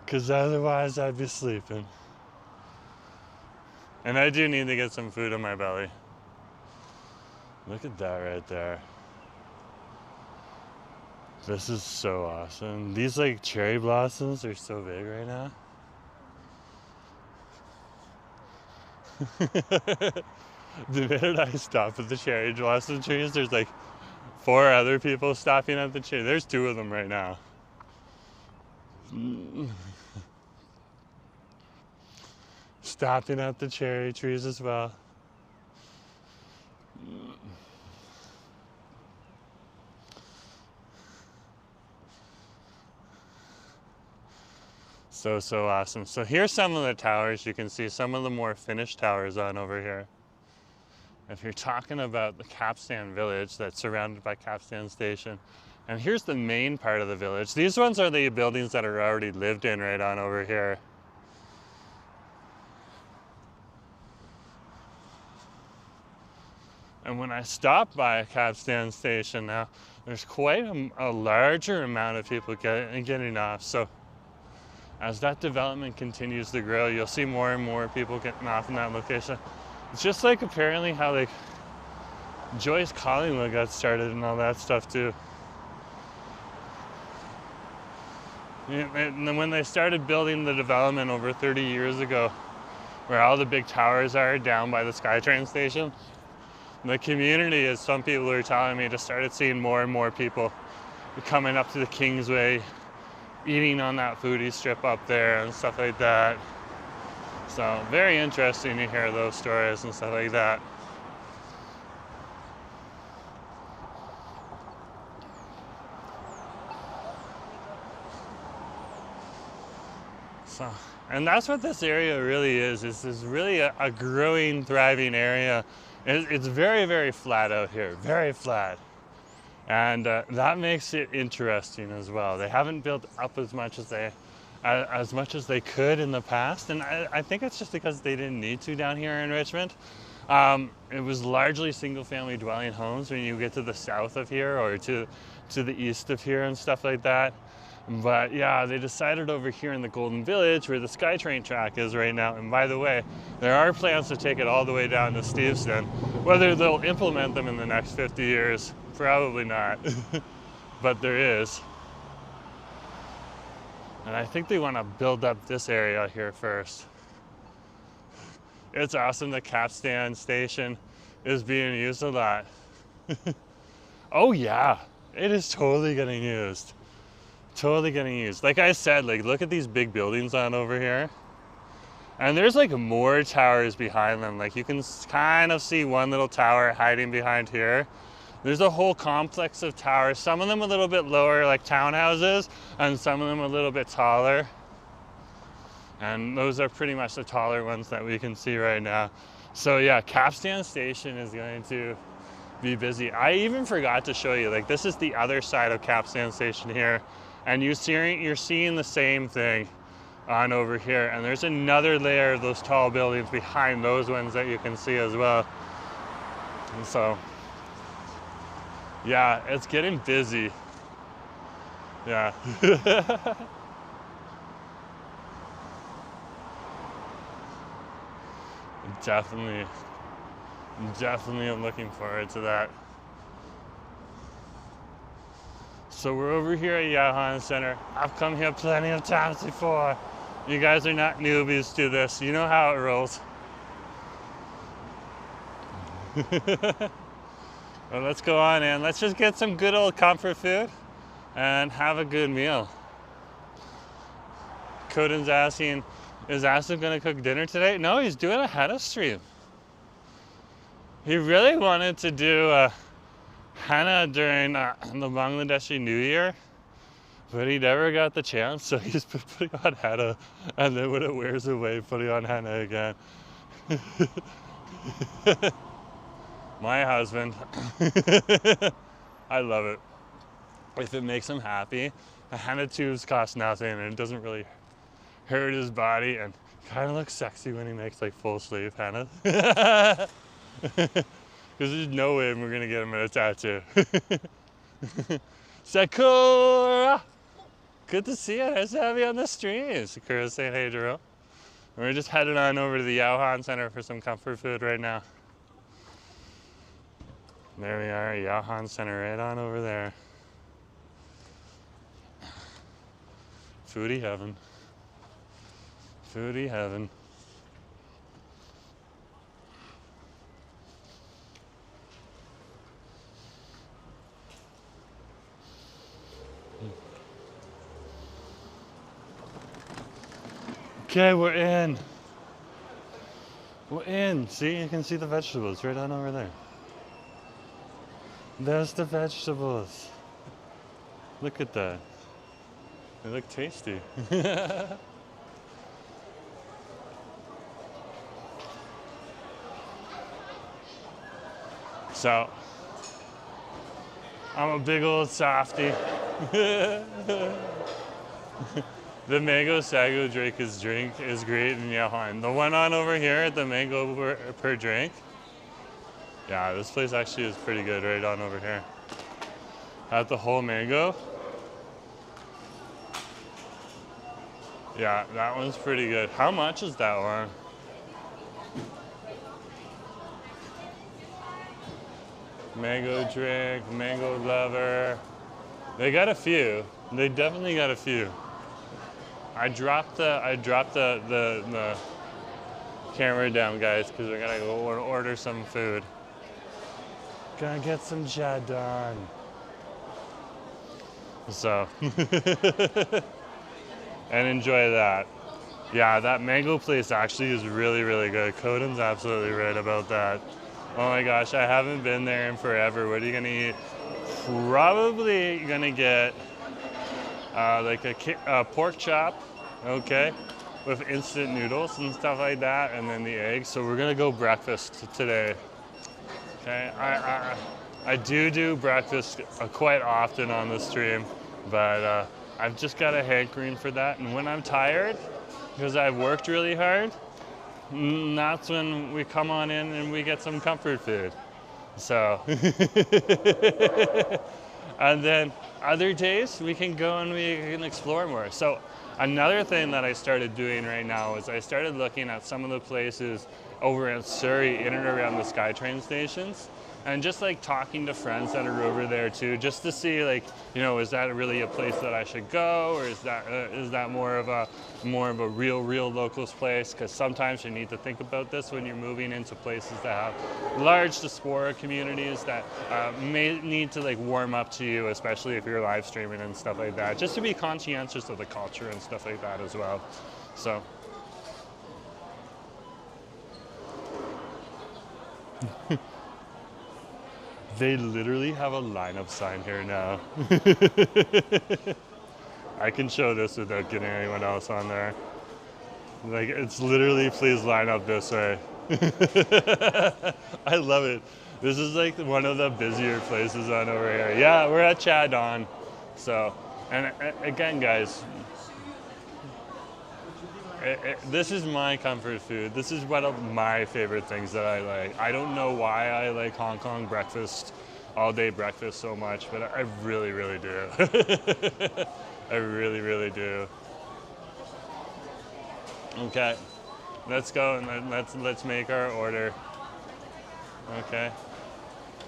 Because otherwise I'd be sleeping. And I do need to get some food in my belly. Look at that right there. This is so awesome. These like cherry blossoms are so big right now. The minute I stop at the cherry blossom trees, there's like 4 other people stopping at the tree. There's 2 of them right now. Stopping at the cherry trees as well. So awesome. So here's some of the towers. You can see some of the more finished towers on over here. If you're talking about the Capstan Village that's surrounded by Capstan Station. And here's the main part of the village. These ones are the buildings that are already lived in right on over here. And when I stop by a cab stand station now, there's quite a larger amount of people getting off. So as that development continues to grow, you'll see more and more people getting off in that location. It's just like apparently how like Joyce Collingwood got started and all that stuff too. And then when they started building the development over 30 years ago, where all the big towers are down by the SkyTrain station, the community, as some people are telling me, just started seeing more and more people coming up to the Kingsway, eating on that foodie strip up there and stuff like that. So very interesting to hear those stories and stuff like that. So, and that's what this area really is. It's really a growing, thriving area. It's very, very flat out here, very flat. And that makes it interesting as well. They haven't built up as much as they could in the past, and I think it's just because they didn't need to down here in Richmond. It was largely single-family dwelling homes when you get to the south of here or to the east of here and stuff like that. But yeah, they decided over here in the Golden Village, where the SkyTrain track is right now, and by the way, there are plans to take it all the way down to Steveston. Whether they'll implement them in the next 50 years, probably not, but there is. And I think they want to build up this area here first. It's awesome the Capstan station is being used a lot. Oh yeah, it is totally getting used. Totally getting used. Like I said, like look at these big buildings on over here. And there's like more towers behind them. Like you can kind of see one little tower hiding behind here. There's a whole complex of towers, some of them a little bit lower like townhouses, and some of them a little bit taller. And those are pretty much the taller ones that we can see right now. So yeah, Capstan Station is going to be busy. I even forgot to show you, like this is the other side of Capstan Station here. And you're seeing the same thing on over here. And there's another layer of those tall buildings behind those ones that you can see as well. And so, yeah, it's getting busy. Yeah. Definitely I'm looking forward to that. So we're over here at Yaohan Center. I've come here plenty of times before. You guys are not newbies to this. You know how it rolls. Well, let's go on in. Let's just get some good old comfort food and have a good meal. Coden's asking, is Asif gonna cook dinner today? No, he's doing a henna stream. He really wanted to do henna during the Bangladeshi New Year, but he never got the chance, so he's been putting on henna, and then when it wears away, putting on henna again. My husband, I love it. If it makes him happy, the henna tubes cost nothing, and it doesn't really hurt his body, and kind of looks sexy when he makes like full sleeve henna. Because there's no way we're gonna get him a tattoo. Sakura! Good to see you. Nice to have you on the stream. Sakura's saying, hey, Jerome. And we're just headed on over to the Yaohan Center for some comfort food right now. There we are, Yaohan Center right on over there. Foodie heaven. Foodie heaven. Okay, we're in. We're in. See, you can see the vegetables right on over there. There's the vegetables. Look at that. They look tasty. So, I'm a big old softie. The mango sago drink is great in Yaohan. The one on over here at the mango per drink Yeah, this place actually is pretty good right on over here. At the whole mango. Yeah, that one's pretty good. How much is that one? Mango drink, mango lover. They got a few. They definitely got a few. I dropped the camera down, guys, because we're gonna go order some food. Gonna get some jadon. So, and enjoy that. Yeah, that mango place actually is really, really good. Coden's absolutely right about that. Oh my gosh, I haven't been there in forever. What are you gonna eat? Probably gonna get like a pork chop, okay, with instant noodles and stuff like that, and then the eggs. So we're gonna go breakfast today. Okay, I do breakfast quite often on the stream, but I've just got a hankering for that. And when I'm tired, because I've worked really hard, that's when we come on in and we get some comfort food. So, and then other days we can go and we can explore more. So another thing that I started doing right now is I started looking at some of the places over in Surrey in and around the SkyTrain stations, and just like talking to friends that are over there too, just to see like, you know, is that really a place that I should go, or is that more of a real locals place? Because sometimes you need to think about this when you're moving into places that have large diaspora communities that may need to like warm up to you, especially if you're live streaming and stuff like that, just to be conscientious of the culture and stuff like that as well. So. They literally have a lineup sign here now. I can show this without getting anyone else on there. Like, it's literally, please line up this way. I love it. This is like one of the busier places on over here. Yeah, we're at Chadon. So, and again, guys, this is my comfort food. This is one of my favorite things that I like. I don't know why I like Hong Kong breakfast, all day breakfast so much, but I really, really do. I really, really do. Okay, let's go and let's make our order. Okay.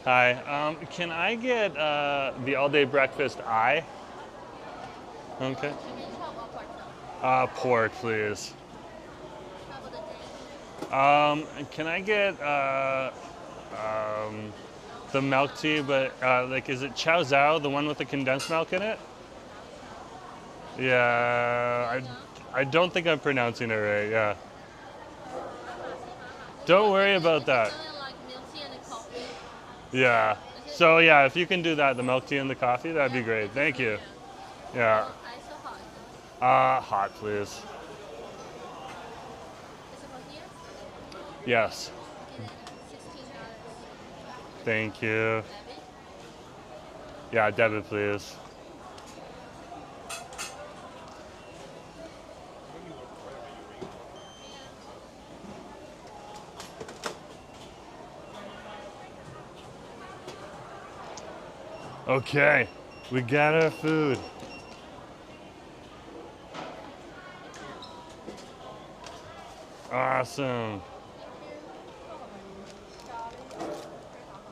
Hi. Can I get the all day breakfast? Okay. Pork, please. Can I get the milk tea, but like, is it Chow Zhao, the one with the condensed milk in it? Yeah, I don't think I'm pronouncing it right, yeah. Don't worry about that. Yeah. So yeah, if you can do that, the milk tea and the coffee, that'd be great. Thank you. Yeah. Hot, please. Yes. Thank you. Yeah, debit, please. Okay, we got our food. Awesome.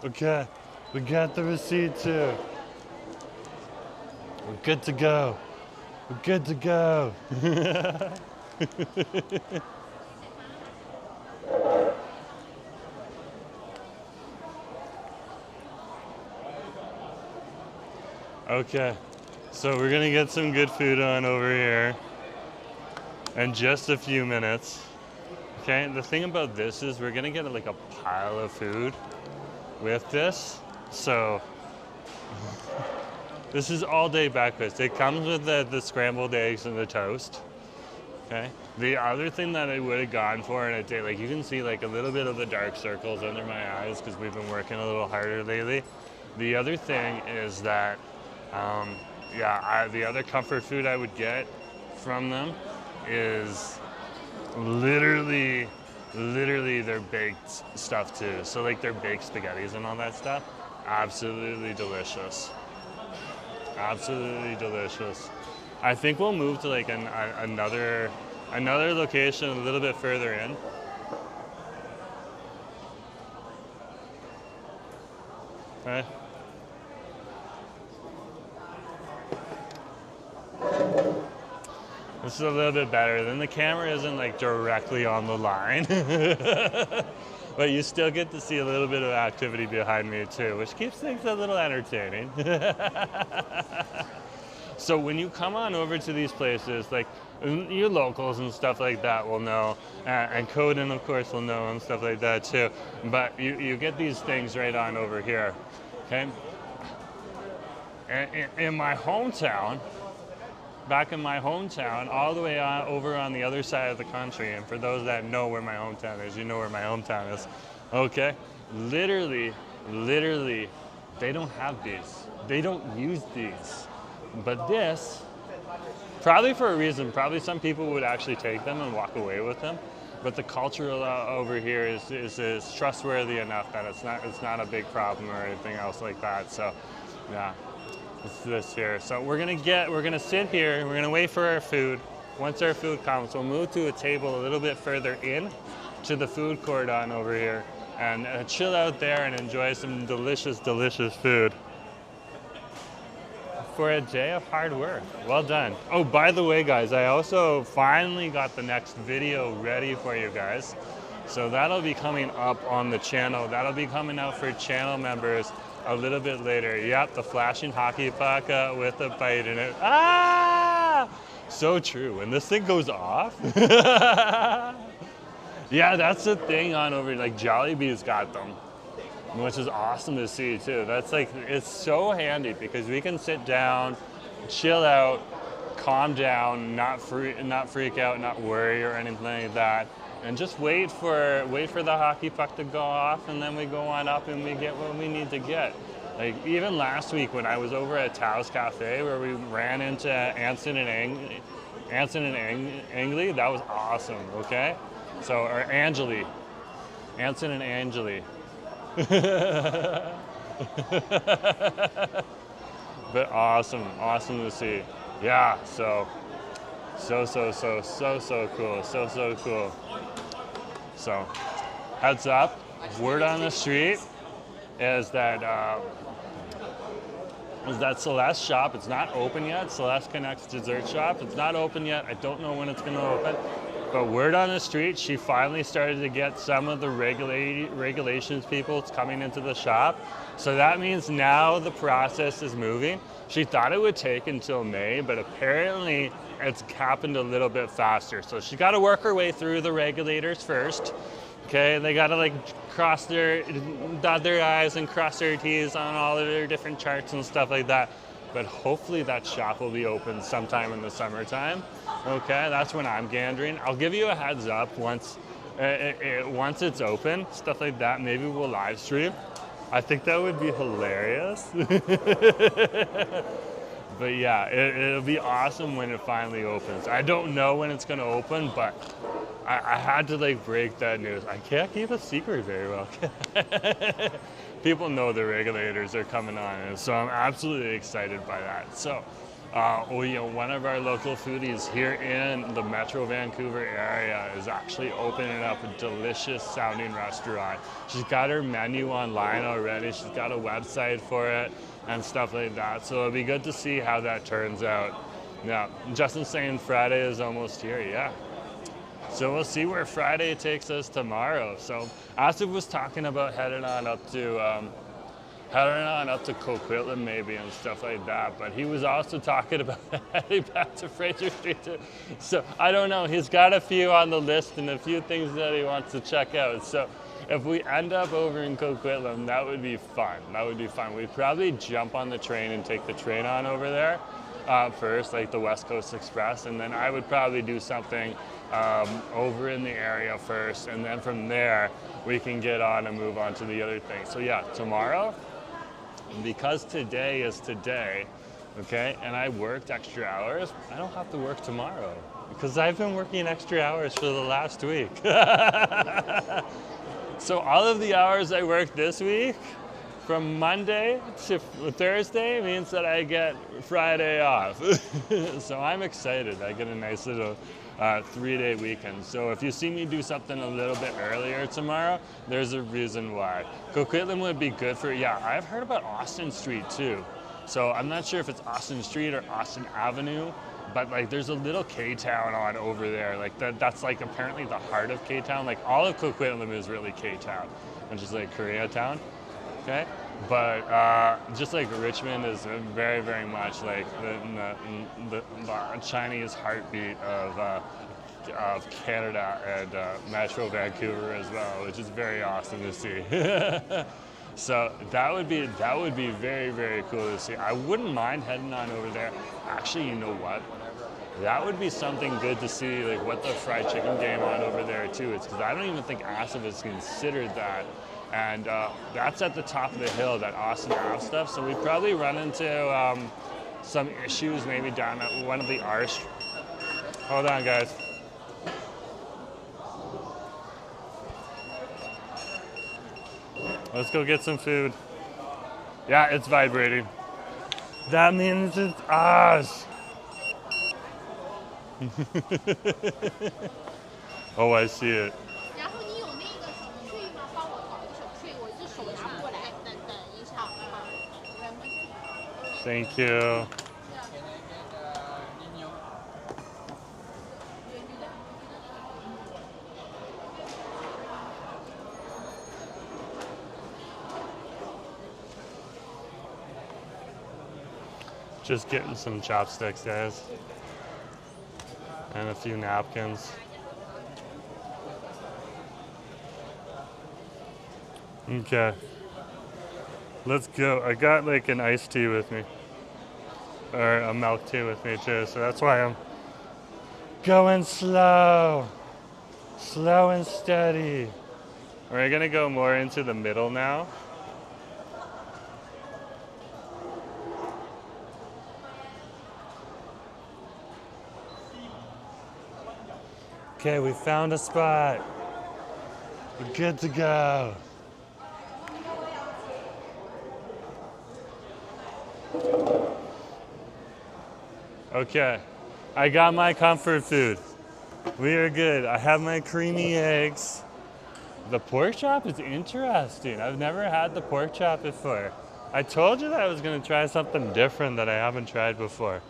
Okay, we got the receipt too. We're good to go. We're good to go. Okay, so we're gonna get some good food on over here in just a few minutes. Okay, the thing about this is we're gonna get like a pile of food with this. So this is all day breakfast. It comes with the scrambled eggs and the toast. Okay. The other thing that I would have gone for in a day, like you can see like a little bit of the dark circles under my eyes because we've been working a little harder lately. The other thing is that, the other comfort food I would get from them is literally literally their baked stuff too. So like their baked spaghettis and all that stuff, absolutely delicious. Absolutely delicious. I think we'll move to like another location a little bit further in. Okay. This is a little bit better. Then the camera isn't like directly on the line. But you still get to see a little bit of activity behind me too, which keeps things a little entertaining. So when you come on over to these places, like you locals and stuff like that will know, and Coden of course will know and stuff like that too, but you get these things right on over here, okay? In my hometown, back in my hometown, all the way over on the other side of the country, and for those that know where my hometown is, you know where my hometown is, okay? Literally, they don't have these. They don't use these. But this, probably for a reason, probably some people would actually take them and walk away with them, but the culture over here is trustworthy enough that it's not a big problem or anything else like that, so yeah. It's this here. So we're gonna sit here, we're gonna wait for our food. Once our food comes, we'll move to a table a little bit further in to the food court on over here and chill out there and enjoy some delicious, delicious food. For a day of hard work. Well done. Oh, by the way, guys, I also finally got the next video ready for you guys. So that'll be coming up on the channel. That'll be coming out for channel members a little bit later. Yep, the flashing hockey puck with a bite in it. Ah! So true. When this thing goes off. Yeah, that's the thing on over, like Jollibee's got them, which is awesome to see too. That's like, it's so handy because we can sit down, chill out, calm down, not freak out, not worry or anything like that, and just wait for the hockey puck to go off, and then we go on up and we get what we need to get. Like even last week when I was over at Tao's Cafe where we ran into Anson and Angeli, that was awesome, okay? So, or Angeli, Anson and Angeli. But awesome to see. Yeah, so cool, so cool. So heads up, word on the street is that Celeste shop, it's not open yet. Celeste Connects Dessert Shop, it's not open yet. I don't know when it's gonna open. But word on the street, she finally started to get some of the regulations people coming into the shop. So that means now the process is moving. She thought it would take until May, but apparently it's happened a little bit faster. So she got to work her way through the regulators first. Okay, they got to like dot their I's and cross their T's on all of their different charts and stuff like that. But hopefully that shop will be open sometime in the summertime. Okay, that's when I'm gandering. I'll give you a heads up once it's open, stuff like that. Maybe we'll live stream. I think that would be hilarious. But yeah, it'll be awesome when it finally opens. I don't know when it's gonna open, but I had to like break that news. I can't keep a secret very well. People know the regulators are coming on, and so I'm absolutely excited by that. So, one of our local foodies here in the Metro Vancouver area is actually opening up a delicious sounding restaurant. She's got her menu online already. She's got a website for it and stuff like that. So it'll be good to see how that turns out. Yeah, Justin's saying Friday is almost here. Yeah. So we'll see where Friday takes us tomorrow. So Asif was talking about heading on up to Coquitlam maybe and stuff like that. But he was also talking about heading back to Fraser Street too. So I don't know. He's got a few on the list and a few things that he wants to check out. So if we end up over in Coquitlam, that would be fun. That would be fun. We'd probably jump on the train and take the train on over there first, like the West Coast Express, and then I would probably do something over in the area first, and then from there we can get on and move on to the other thing. So yeah, tomorrow, because today is today, okay, and I worked extra hours, I don't have to work tomorrow. because I've been working extra hours for the last week. So all of the hours I worked this week, from Monday to Thursday, means that I get Friday off. So I'm excited. I get a nice little 3-day weekend. So if you see me do something a little bit earlier tomorrow, there's a reason why. Coquitlam would be good for, yeah, I've heard about Austin Street too. So I'm not sure if it's Austin Street or Austin Avenue, but like there's a little K-Town on over there. Like that's like apparently the heart of K-Town. Like all of Coquitlam is really K-Town, which is like Koreatown. Okay, but just like Richmond is very, very much like the Chinese heartbeat of Canada and Metro Vancouver as well, which is very awesome to see. So that would be very, very cool to see. I wouldn't mind heading on over there. Actually, you know what? That would be something good to see, like what the fried chicken game on over there too. It's because I don't even think Asif is considered that. And that's at the top of the hill, that Austin Ave stuff. So we probably run into some issues maybe down at one of the R's. Hold on, guys. Let's go get some food. Yeah, it's vibrating. That means it's us. Oh, I see it. Thank you. Just getting some chopsticks, guys. And a few napkins. Okay. Let's go. I got like an iced tea with me. Or a milk tea with me too, so that's why I'm going slow. Slow and steady. We're gonna go more into the middle now. Okay, we found a spot. We're good to go. Okay, I got my comfort food. We are good. I have my creamy eggs. The pork chop is interesting. I've never had the pork chop before. I told you that I was gonna try something different that I haven't tried before.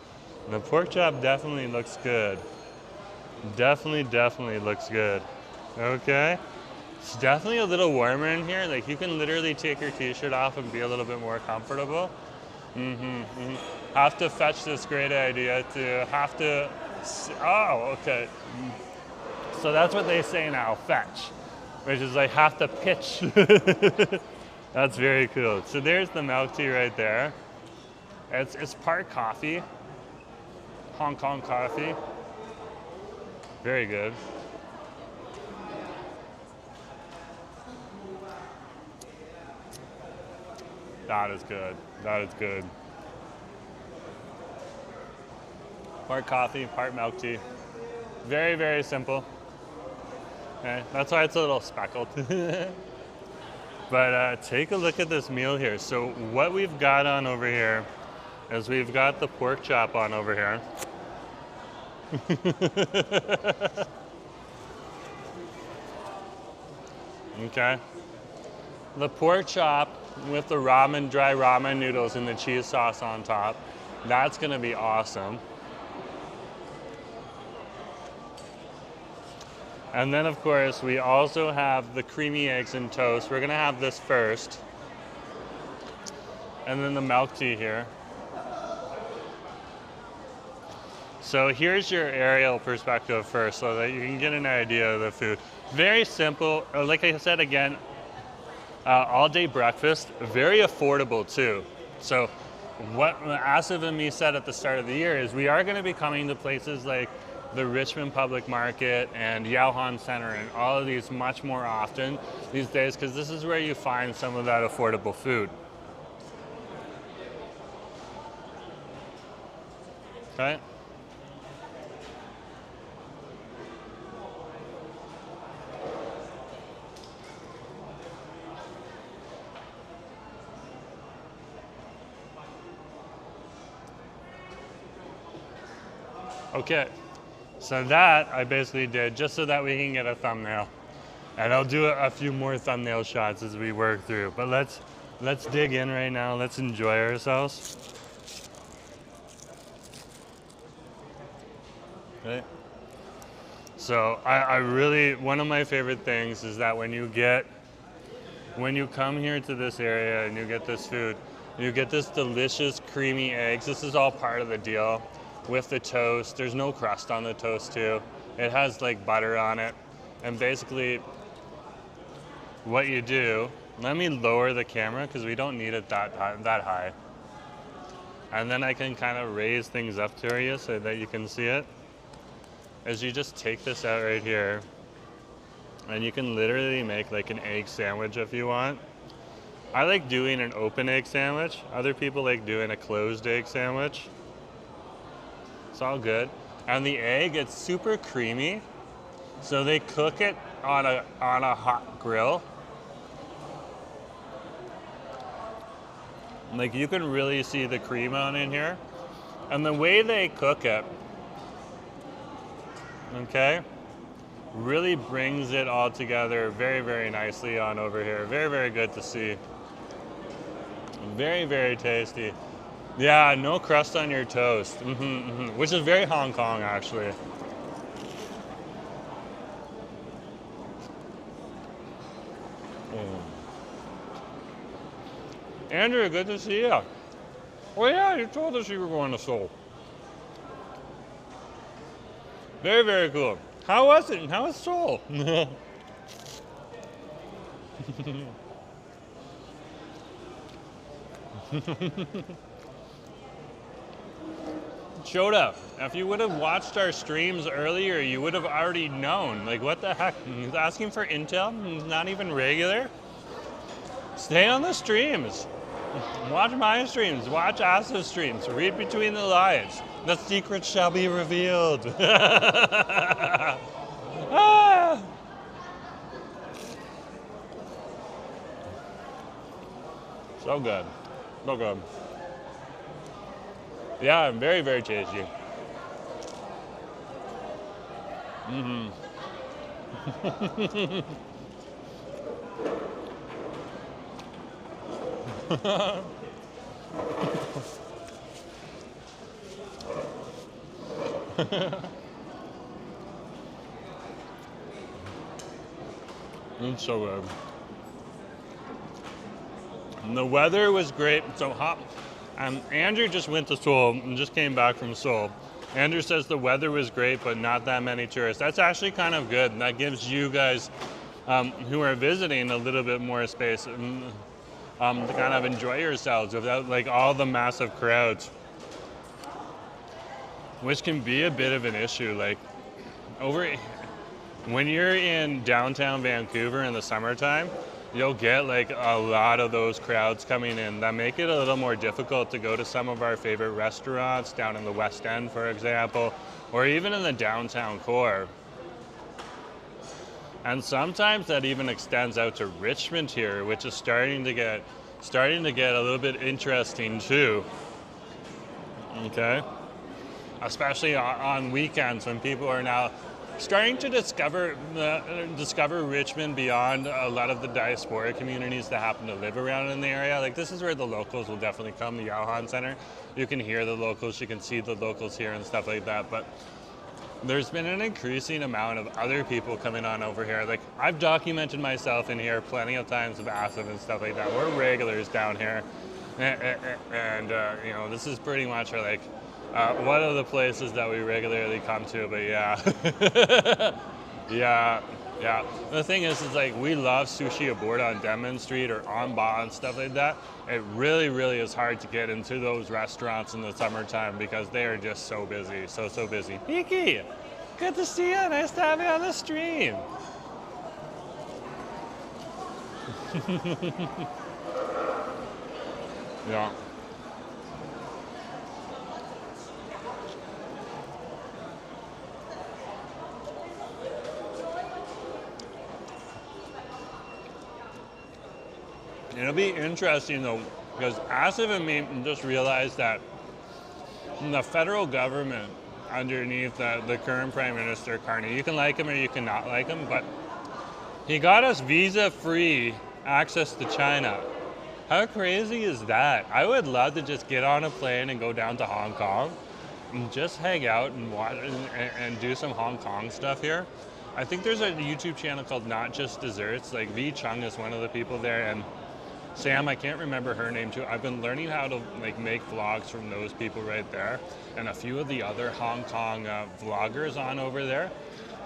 The pork chop definitely looks good. Definitely looks good. Okay. It's definitely a little warmer in here. Like you can literally take your t-shirt off and be a little bit more comfortable. Have to fetch this great idea to have to, oh, okay. So that's what they say now, fetch, which is like have to pitch. That's very cool. So there's the milk tea right there. It's part coffee, Hong Kong coffee. Very good. That is good. That is good. Part coffee, part milk tea. Very, very simple. Okay, that's why it's a little speckled. But take a look at this meal here. So what we've got on over here is we've got the pork chop on over here. Okay. The pork chop with the ramen, dry ramen noodles and the cheese sauce on top. That's gonna be awesome. And then of course, we also have the creamy eggs and toast. We're gonna have this first. And then the milk tea here. So here's your aerial perspective first so that you can get an idea of the food. Very simple, like I said again, all day breakfast, very affordable too. So what Asif and me said at the start of the year is we are gonna be coming to places like the Richmond Public Market and Yaohan Center and all of these much more often these days because this is where you find some of that affordable food. Okay. Okay, so that I basically did just so that we can get a thumbnail. And I'll do a few more thumbnail shots as we work through. But let's dig in right now. Let's enjoy ourselves. Okay. So I really, one of my favorite things is that when you come here to this area and you get this food, you get this delicious creamy eggs. This is all part of the deal with the toast. There's no crust on the toast too. It has like butter on it. And basically what you do, let me lower the camera because we don't need it that high. And then I can kind of raise things up to you so that you can see it. Is you just take this out right here and you can literally make like an egg sandwich if you want. I like doing an open egg sandwich. Other people like doing a closed egg sandwich. It's all good. And the egg, it's super creamy. So they cook it on a hot grill. Like you can really see the cream on in here. And the way they cook it, okay, really brings it all together very, very nicely on over here. Very, very good to see. Very, very tasty. Yeah, no crust on your toast, which is very Hong Kong actually. Andrew, good to see you. Oh yeah, you told us you were going to Seoul. Very, very cool. How was it? How was Seoul? Showed up. If you would have watched our streams earlier, you would have already known. Like, what the heck? He's asking for intel? He's not even regular? Stay on the streams. Watch my streams. Watch Asa's streams. Read between the lines. The secret shall be revealed. Ah! So good. So good. Yeah, very, very tasty. It's so good. And the weather was great, so hot. Andrew just went to Seoul and just came back from Seoul. Andrew says the weather was great, but not that many tourists. That's actually kind of good. And that gives you guys who are visiting a little bit more space to kind of enjoy yourselves without like all the massive crowds, which can be a bit of an issue. Like when you're in downtown Vancouver in the summertime, you'll get like a lot of those crowds coming in that make it a little more difficult to go to some of our favorite restaurants down in the West End, for example, or even in the downtown core. And sometimes that even extends out to Richmond here, which is starting to get a little bit interesting too. Okay, especially on weekends when people are now starting to discover Richmond beyond a lot of the diaspora communities that happen to live around in the area. Like this is where the locals will definitely come, the Yaohan Center. You can hear the locals, you can see the locals here and stuff like that. But there's been an increasing amount of other people coming on over here. Like I've documented myself in here plenty of times with acid and stuff like that. We're regulars down here, and you know, this is pretty much our like one of the places that we regularly come to. But yeah, yeah. The thing is like we love sushi aboard on Denman Street or on Ba and stuff like that. It really, really is hard to get into those restaurants in the summertime because they are just so busy, so busy. Hiki, good to see you. Nice to have you on the stream. Yeah. It'll be interesting though, because Asif and me just realized that the federal government underneath the current Prime Minister, Carney. You can like him or you can not like him, but he got us visa-free access to China. How crazy is that? I would love to just get on a plane and go down to Hong Kong and just hang out and watch and do some Hong Kong stuff here. I think there's a YouTube channel called Not Just Desserts. Like V Chung is one of the people there, and Sam, I can't remember her name too. I've been learning how to like make vlogs from those people right there, and a few of the other Hong Kong vloggers on over there,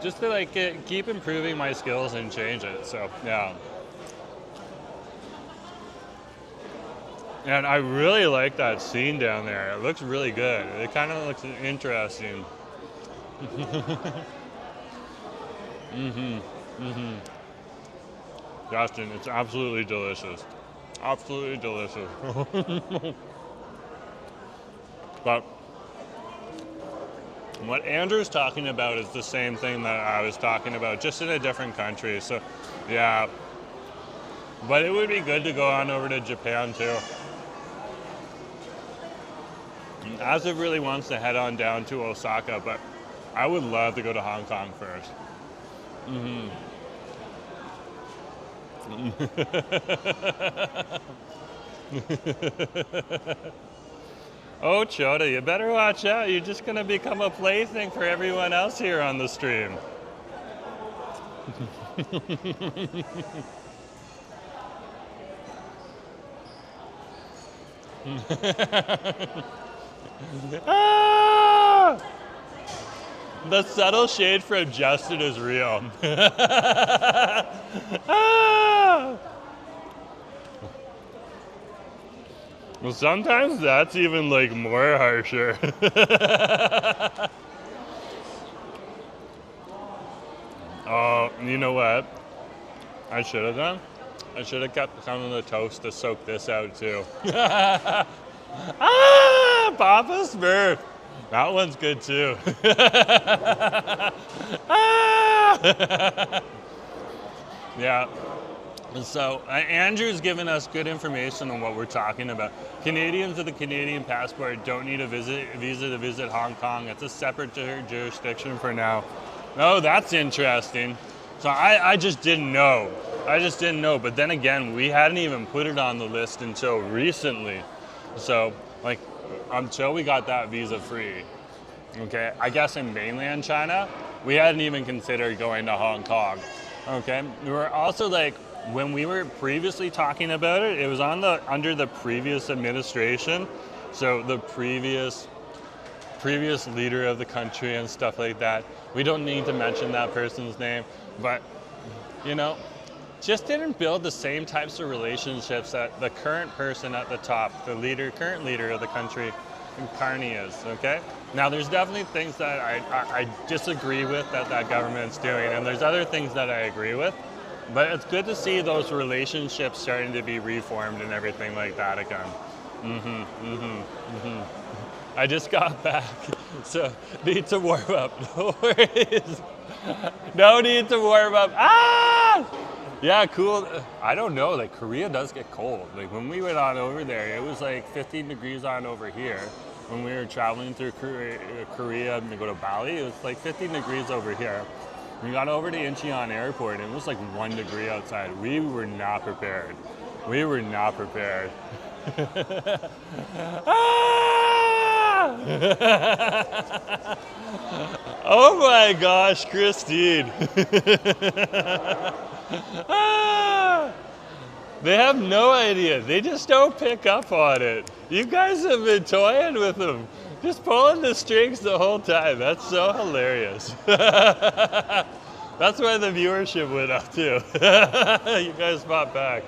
just to like keep improving my skills and change it. So yeah. And I really like that scene down there. It looks really good. It kind of looks interesting. Justin, it's absolutely delicious. Absolutely delicious. But what Andrew's talking about is the same thing that I was talking about, just in a different country. So, yeah. But it would be good to go on over to Japan too. Azif really wants to head on down to Osaka, but I would love to go to Hong Kong first. Oh, Chota, you better watch out. You're just going to become a plaything for everyone else here on the stream. Ah! The subtle shade from Justin is real. Ah! Well, sometimes that's even like more harsher. Oh, you know what I should have done? I should have kept some of the toast to soak this out too. Ah, Papa Smurf. That one's good too. Ah! Yeah. So Andrew's given us good information on what we're talking about. Canadians with a Canadian passport don't need a visa to visit Hong Kong. It's a separate jurisdiction for now. Oh, that's interesting. So I just didn't know. But then again, we hadn't even put it on the list until recently. So like until we got that visa free. Okay, I guess in mainland China, we hadn't even considered going to Hong Kong. Okay, we were also like, when we were previously talking about it, it was on under the previous administration. So the previous leader of the country and stuff like that. We don't need to mention that person's name, but you know, just didn't build the same types of relationships that the current person at the top, current leader of the country, Carney is, okay? Now there's definitely things that I disagree with that government's doing, and there's other things that I agree with, but it's good to see those relationships starting to be reformed and everything like that again. I just got back, so need to warm up. No worries. No need to warm up. Ah! Yeah, cool. I don't know, like Korea does get cold. Like when we went on over there, it was like 15 degrees on over here. When we were traveling through Korea to go to Bali, it was like 15 degrees over here. We got over to Incheon Airport and it was like 1 degree outside. We were not prepared. Ah! Oh my gosh, Christine. Ah! They have no idea. They just don't pick up on it. You guys have been toying with them. Just pulling the strings the whole time. That's so hilarious. That's why the viewership went up too. You guys fought back.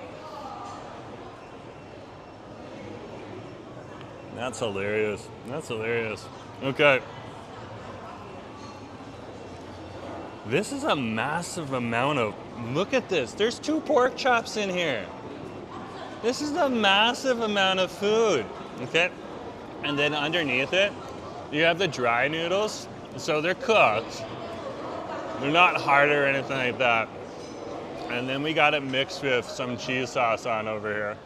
That's hilarious. Okay. This is a massive amount of, look at this. There's 2 pork chops in here. This is a massive amount of food, okay? And then underneath it, you have the dry noodles. So they're cooked. They're not hard or anything like that. And then we got it mixed with some cheese sauce on over here.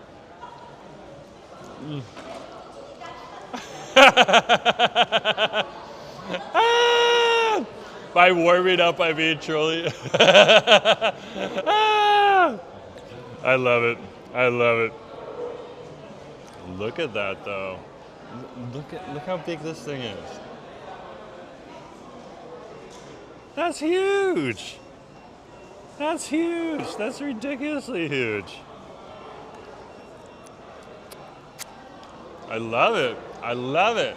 Ah! By warming up, I mean truly. Ah! I love it. I love it. Look at that, though. Look how big this thing is. That's huge. That's huge. That's ridiculously huge. I love it. I love it.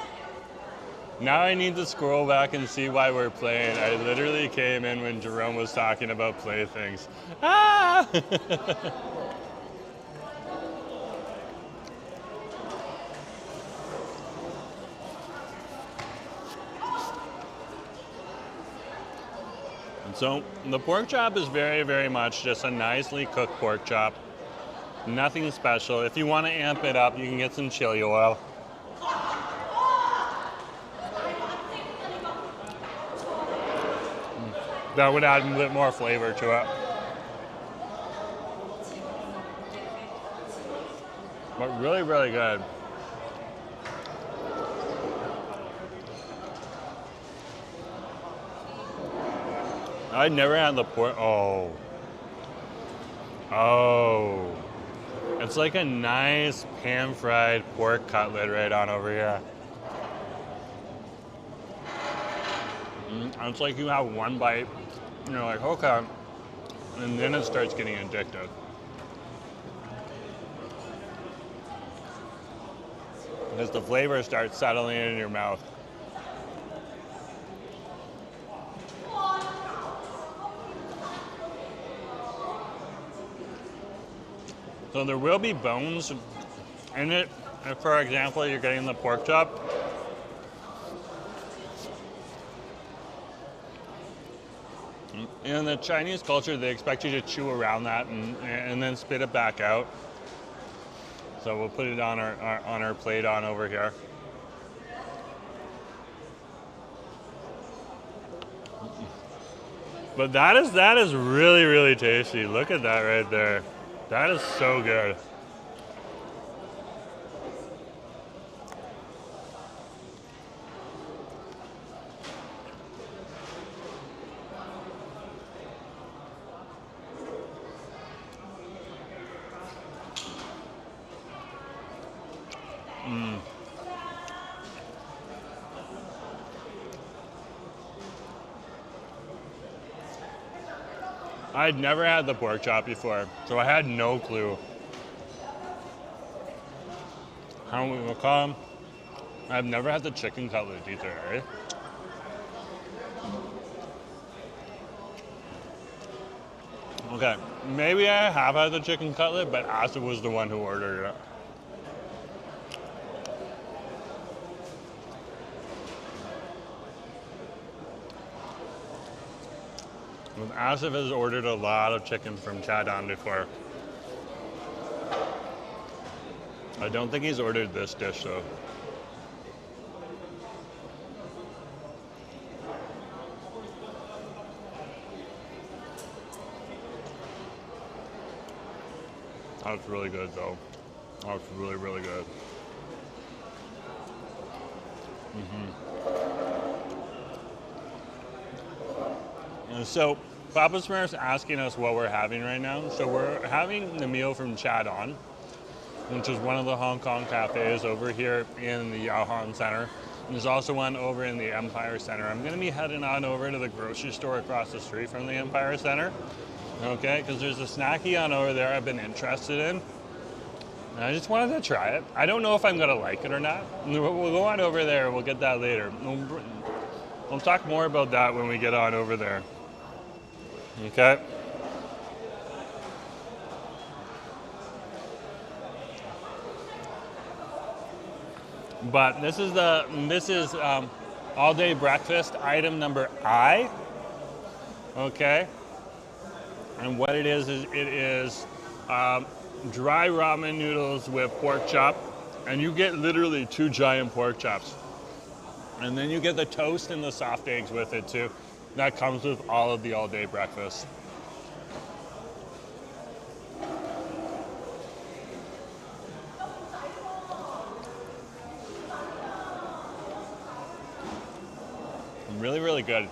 Now I need to scroll back and see why we're playing. I literally came in when Jerome was talking about playthings. Ah! So the pork chop is very, very much just a nicely cooked pork chop. Nothing special. If you want to amp it up, you can get some chili oil. That would add a bit more flavor to it. But really, really good. I never had the pork. Oh. Oh. It's like a nice pan-fried pork cutlet right on over here. It's like you have one bite, and you're like, okay, and then it starts getting addictive. Because the flavor starts settling in your mouth. So there will be bones in it. If, for example, you're getting the pork chop. In the Chinese culture, they expect you to chew around that and then spit it back out. So we'll put it on our plate on over here. But that is really, really tasty. Look at that right there. That is so good. I'd never had the pork chop before, so I had no clue how we will come. I've never had the chicken cutlet either, right? Okay, maybe I have had the chicken cutlet, but Asa was the one who ordered it. Asif has ordered a lot of chicken from Chadon before. I don't think he's ordered this dish though. That's really good though. That's really, really good. And so Papa Smurf's asking us what we're having right now. So we're having the meal from Chadon, which is one of the Hong Kong cafes over here in the Yaohan Center. And there's also one over in the Empire Center. I'm gonna be heading on over to the grocery store across the street from the Empire Center. Okay, because there's a snacky on over there I've been interested in. And I just wanted to try it. I don't know if I'm gonna like it or not. We'll go on over there, we'll get that later. We'll talk more about that when we get on over there. Okay. But this is all day breakfast item number I. Okay. And what it is dry ramen noodles with pork chop, and you get literally 2 giant pork chops. And then you get the toast and the soft eggs with it too. That comes with all of the all-day breakfast. Really, really good.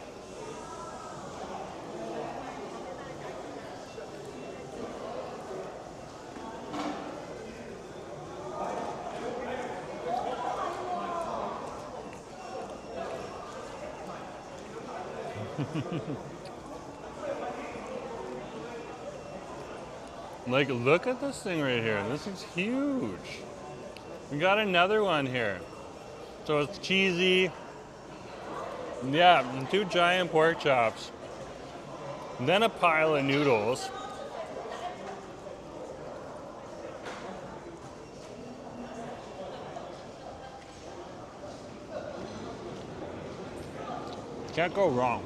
Like, look at this thing right here. This is huge. We got another one here. So it's cheesy. Yeah, and 2 giant pork chops. And then a pile of noodles. Can't go wrong.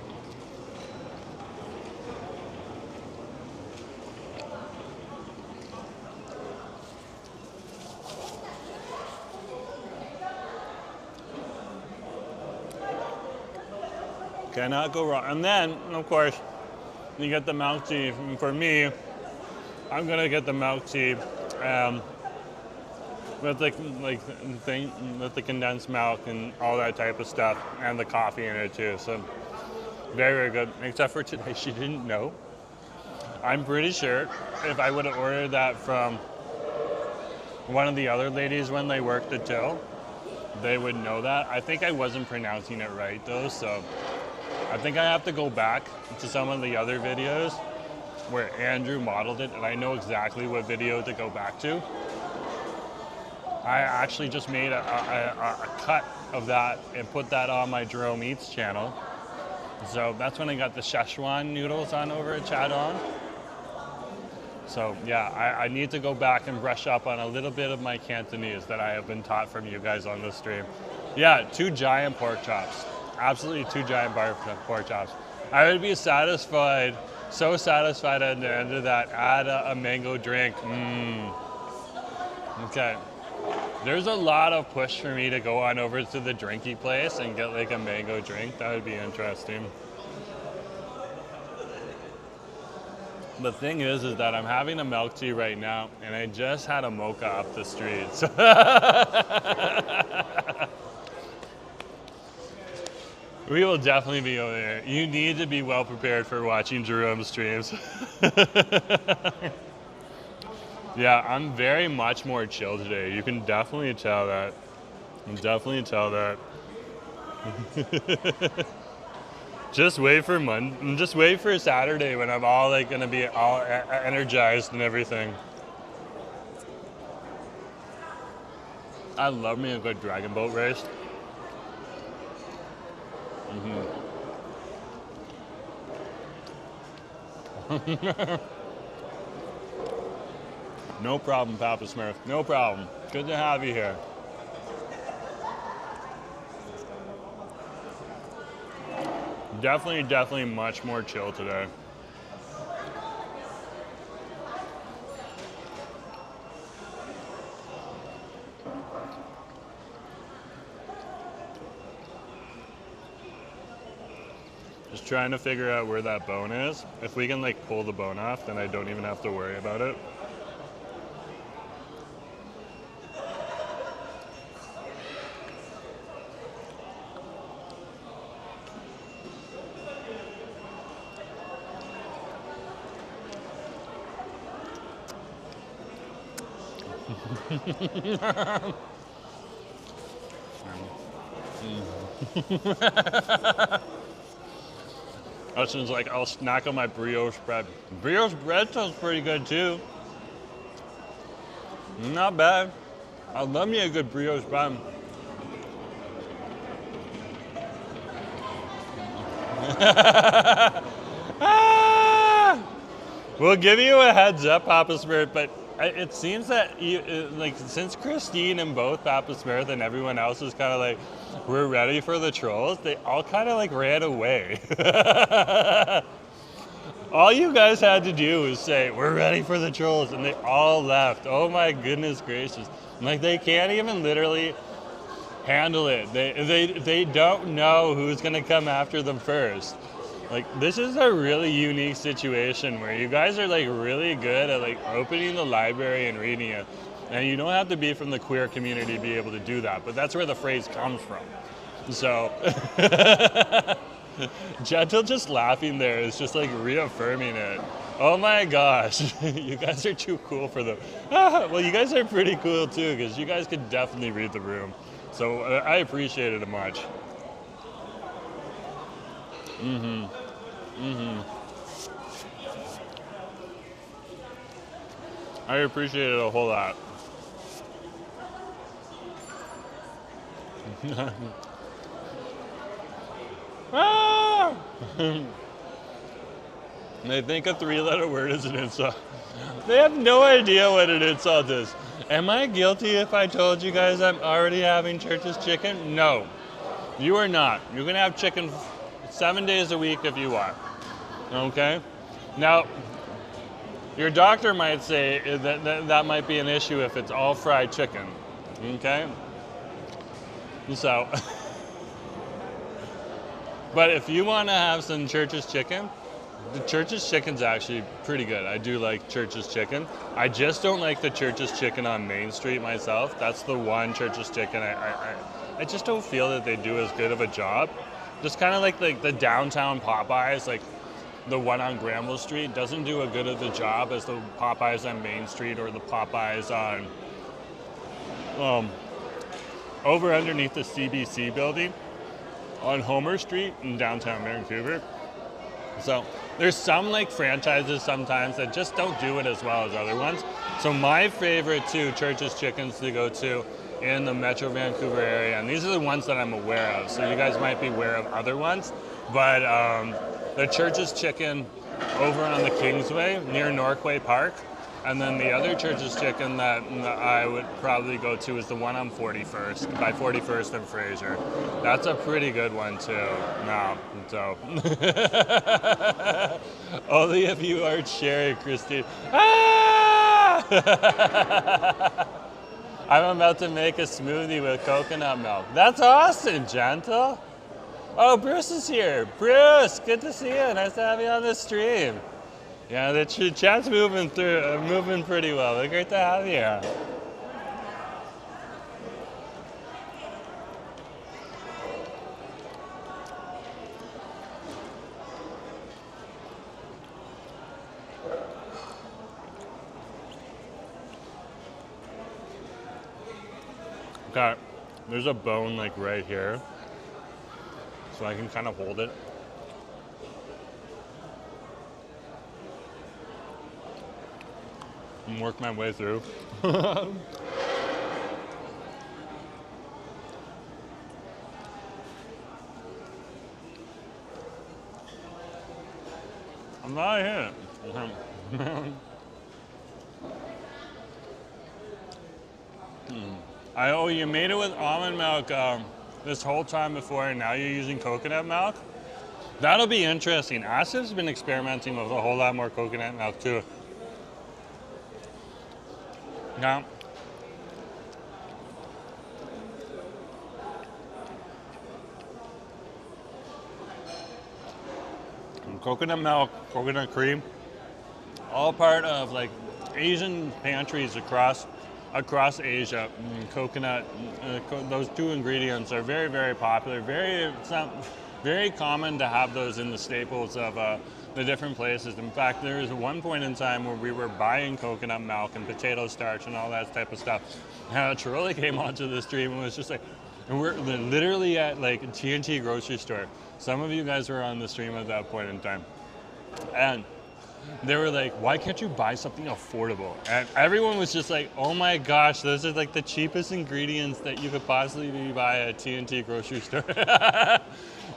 Cannot go wrong. And then, of course, you get the milk tea. And for me, I'm gonna get the milk tea with with the condensed milk and all that type of stuff, and the coffee in it too. So very, very good. Except for today, she didn't know. I'm pretty sure if I would have ordered that from one of the other ladies when they worked the till, they would know that. I think I wasn't pronouncing it right though, so I think I have to go back to some of the other videos where Andrew modeled it, and I know exactly what video to go back to. I actually just made a cut of that and put that on my Jerome Eats channel. So that's when I got the Szechuan noodles on over at Chadon. So yeah, I need to go back and brush up on a little bit of my Cantonese that I have been taught from you guys on the stream. Yeah, 2 giant pork chops. Absolutely 2 giant pork chops. I would be satisfied, so satisfied at the end of that, add a mango drink. Okay. There's a lot of push for me to go on over to the drinky place and get like a mango drink. That would be interesting. The thing is that I'm having a milk tea right now, and I just had a mocha up the street. So we will definitely be over there. You need to be well prepared for watching Jerome's streams. Yeah, I'm very much more chill today. You can definitely tell that. You can definitely tell that. Just wait for just wait for Saturday when I'm all like gonna be all energized and everything. I love me a good dragon boat race. No problem, Papa Smurf. No problem. Good to have you here. Definitely much more chill today. Just trying to figure out where that bone is. If we can like pull the bone off, then I don't even have to worry about it. Austin's like, I'll snack on my brioche bread. Brioche bread sounds pretty good too. Not bad. I love me a good brioche bread. We'll give you a heads up, Papa Smurf, but it seems that like since Christine and both Papa Smurf and everyone else is kind of like, we're ready for the trolls, they all kind of like ran away. All you guys had to do was say, we're ready for the trolls, and they all left. Oh my goodness gracious. Like they can't even literally handle it. They don't know who's gonna come after them first. Like this is a really unique situation where you guys are like really good at like opening the library and reading it. And you don't have to be from the queer community to be able to do that, but that's where the phrase comes from. So Gentle just laughing there is just like reaffirming it. Oh my gosh, you guys are too cool for them. Well, you guys are pretty cool too, because you guys could definitely read the room. So I appreciate it much. I appreciate it a whole lot. Ah! They think a 3-letter word is an insult. They have no idea what an insult is. Am I guilty if I told you guys I'm already having Church's chicken? No, you are not. You're gonna have chicken 7 days a week if you want. Okay? Now, your doctor might say that might be an issue if it's all fried chicken. Okay? So, but if you want to have some Church's chicken, the Church's chicken's actually pretty good. I do like Church's chicken. I just don't like the Church's chicken on Main Street myself. That's the one Church's chicken I just don't feel that they do as good of a job. Just kind of like the downtown Popeyes, like the one on Granville Street doesn't do a good of a job as the Popeyes on Main Street or the Popeyes on over underneath the CBC building on Homer Street in downtown Vancouver. So there's some like franchises sometimes that just don't do it as well as other ones. So my favorite two Church's chickens to go to in the Metro Vancouver area, and these are the ones that I'm aware of, so you guys might be aware of other ones, but the Church's chicken over on the Kingsway near Norquay Park, and then the other Church's chicken that I would probably go to is the one on 41st, by 41st and Fraser. That's a pretty good one too. No, so. Only if you are Cherry, Christine. Ah! I'm about to make a smoothie with coconut milk. That's awesome, Gentle. Oh, Bruce is here. Bruce, good to see you. Nice to have you on the stream. Yeah, the chat's moving pretty well. They're great to have you here. Okay, there's a bone like right here, so I can kind of hold it. And work my way through. I'm not here. Oh, you made it with almond milk this whole time before, and now you're using coconut milk? That'll be interesting. Asif's been experimenting with a whole lot more coconut milk too. Now, coconut milk, coconut cream, all part of like Asian pantries across Asia. Coconut, those two ingredients are very, very popular. It's not very common to have those in the staples of the different places. In fact, there was one point in time where we were buying coconut milk and potato starch and all that type of stuff. And Charlie came onto the stream and was just like, and we're literally at like a TNT grocery store. Some of you guys were on the stream at that point in time. And they were like, why can't you buy something affordable? And everyone was just like, oh my gosh, those are like the cheapest ingredients that you could possibly buy at TNT grocery store.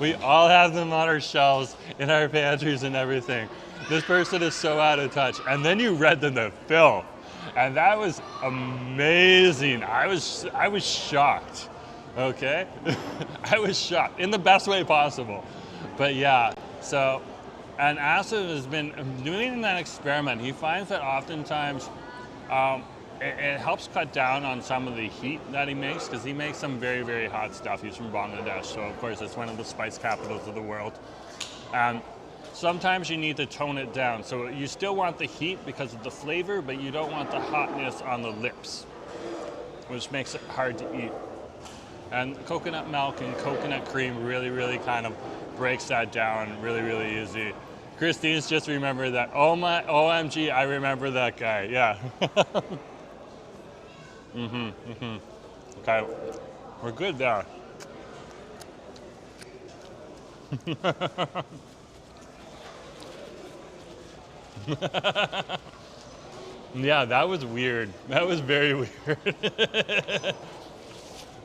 We all have them on our shelves, in our pantries and everything. This person is so out of touch. And then you read them the fill. And that was amazing. I was shocked, okay? I was shocked in the best way possible. But yeah, so, and Asif has been doing that experiment. He finds that oftentimes it helps cut down on some of the heat that he makes, because he makes some very, very hot stuff. He's from Bangladesh, so of course it's one of the spice capitals of the world. And sometimes you need to tone it down. So you still want the heat because of the flavor, but you don't want the hotness on the lips, which makes it hard to eat. And coconut milk and coconut cream really, really kind of breaks that down really, really easy. Christine's just remember that. Oh my, OMG, I remember that guy. Yeah. Okay, we're good there. Yeah, that was weird. That was very weird.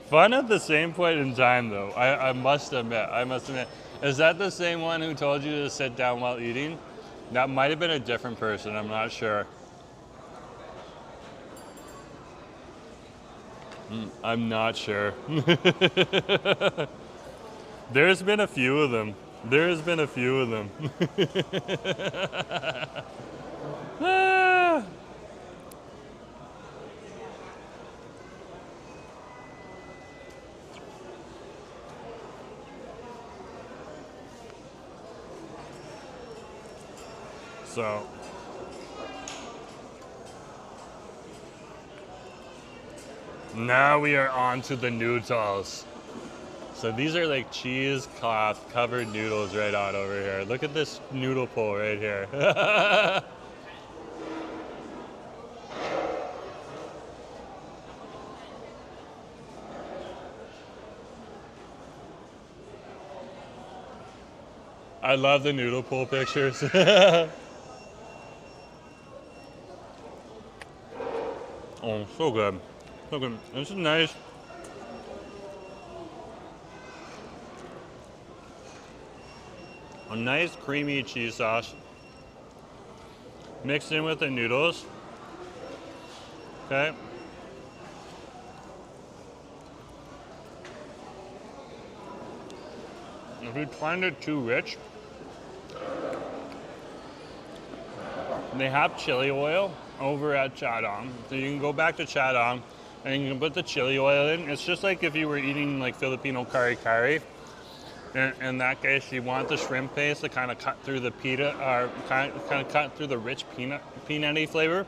Fun at the same point in time, though. I must admit. Is that the same one who told you to sit down while eating? That might have been a different person. I'm not sure. I'm not sure. There's been a few of them. There's been a few of them. Ah. So now we are on to the noodles. So these are like cheesecloth covered noodles right on over here. Look at this noodle bowl right here. I love the noodle pool pictures. Oh, so good. So good. This is nice. A nice creamy cheese sauce mixed in with the noodles. Okay. If you find it too rich, they have chili oil over at Chadong. So you can go back to Chadong and you can put the chili oil in. It's just like if you were eating like Filipino kare-kare. In that case, you want the shrimp paste to kind of cut through the pita, or kind of cut through the rich peanutty flavor.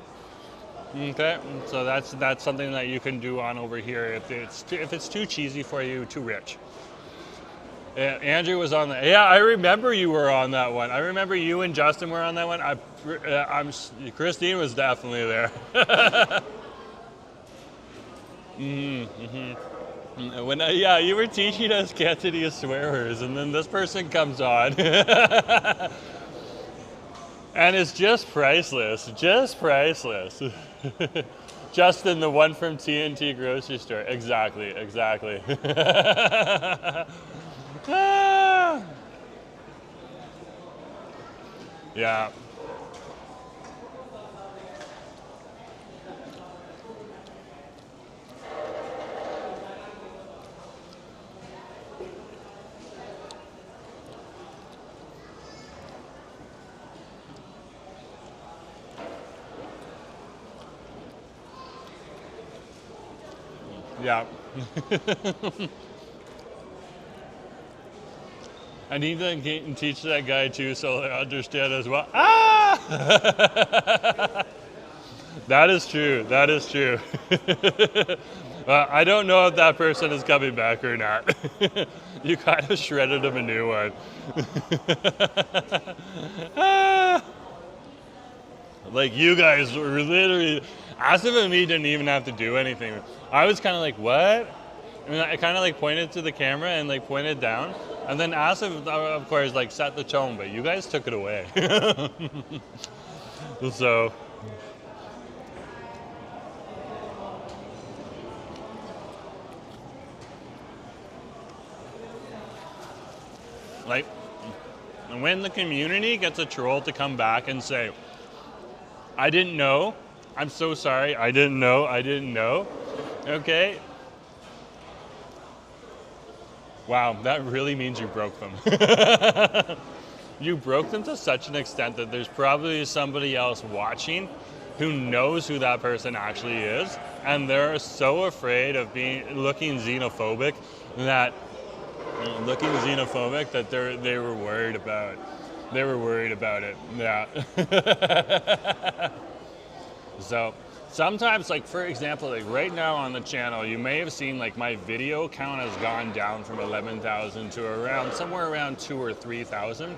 Okay, so that's something that you can do on over here if it's too cheesy for you, too rich. Andrew was on that. Yeah, I remember you were on that one. I remember you and Justin were on that one. Christine was definitely there. Yeah, you were teaching us Cantonese swearers, and then this person comes on. And it's just priceless, just priceless. Justin, the one from TNT grocery store. Exactly. Yeah. Yeah. I need to teach that guy too so I understand as well. Ah! That is true. That is true. I don't know if that person is coming back or not. You kind of shredded him a new one. Ah! Like you guys were literally, Asif and me didn't even have to do anything. I was kind of like, what? And I kind of like pointed to the camera and like pointed down. And then Asif, of course, like set the tone, but you guys took it away. So. Like, when the community gets a troll to come back and say, I didn't know, I'm so sorry, I didn't know, okay? Wow, that really means you broke them. You broke them to such an extent that there's probably somebody else watching who knows who that person actually is, and they're so afraid of looking xenophobic that they were worried about. They were worried about it. Yeah. So sometimes, like for example, like right now on the channel, you may have seen like my video count has gone down from 11,000 to around somewhere around 2,000 or 3,000.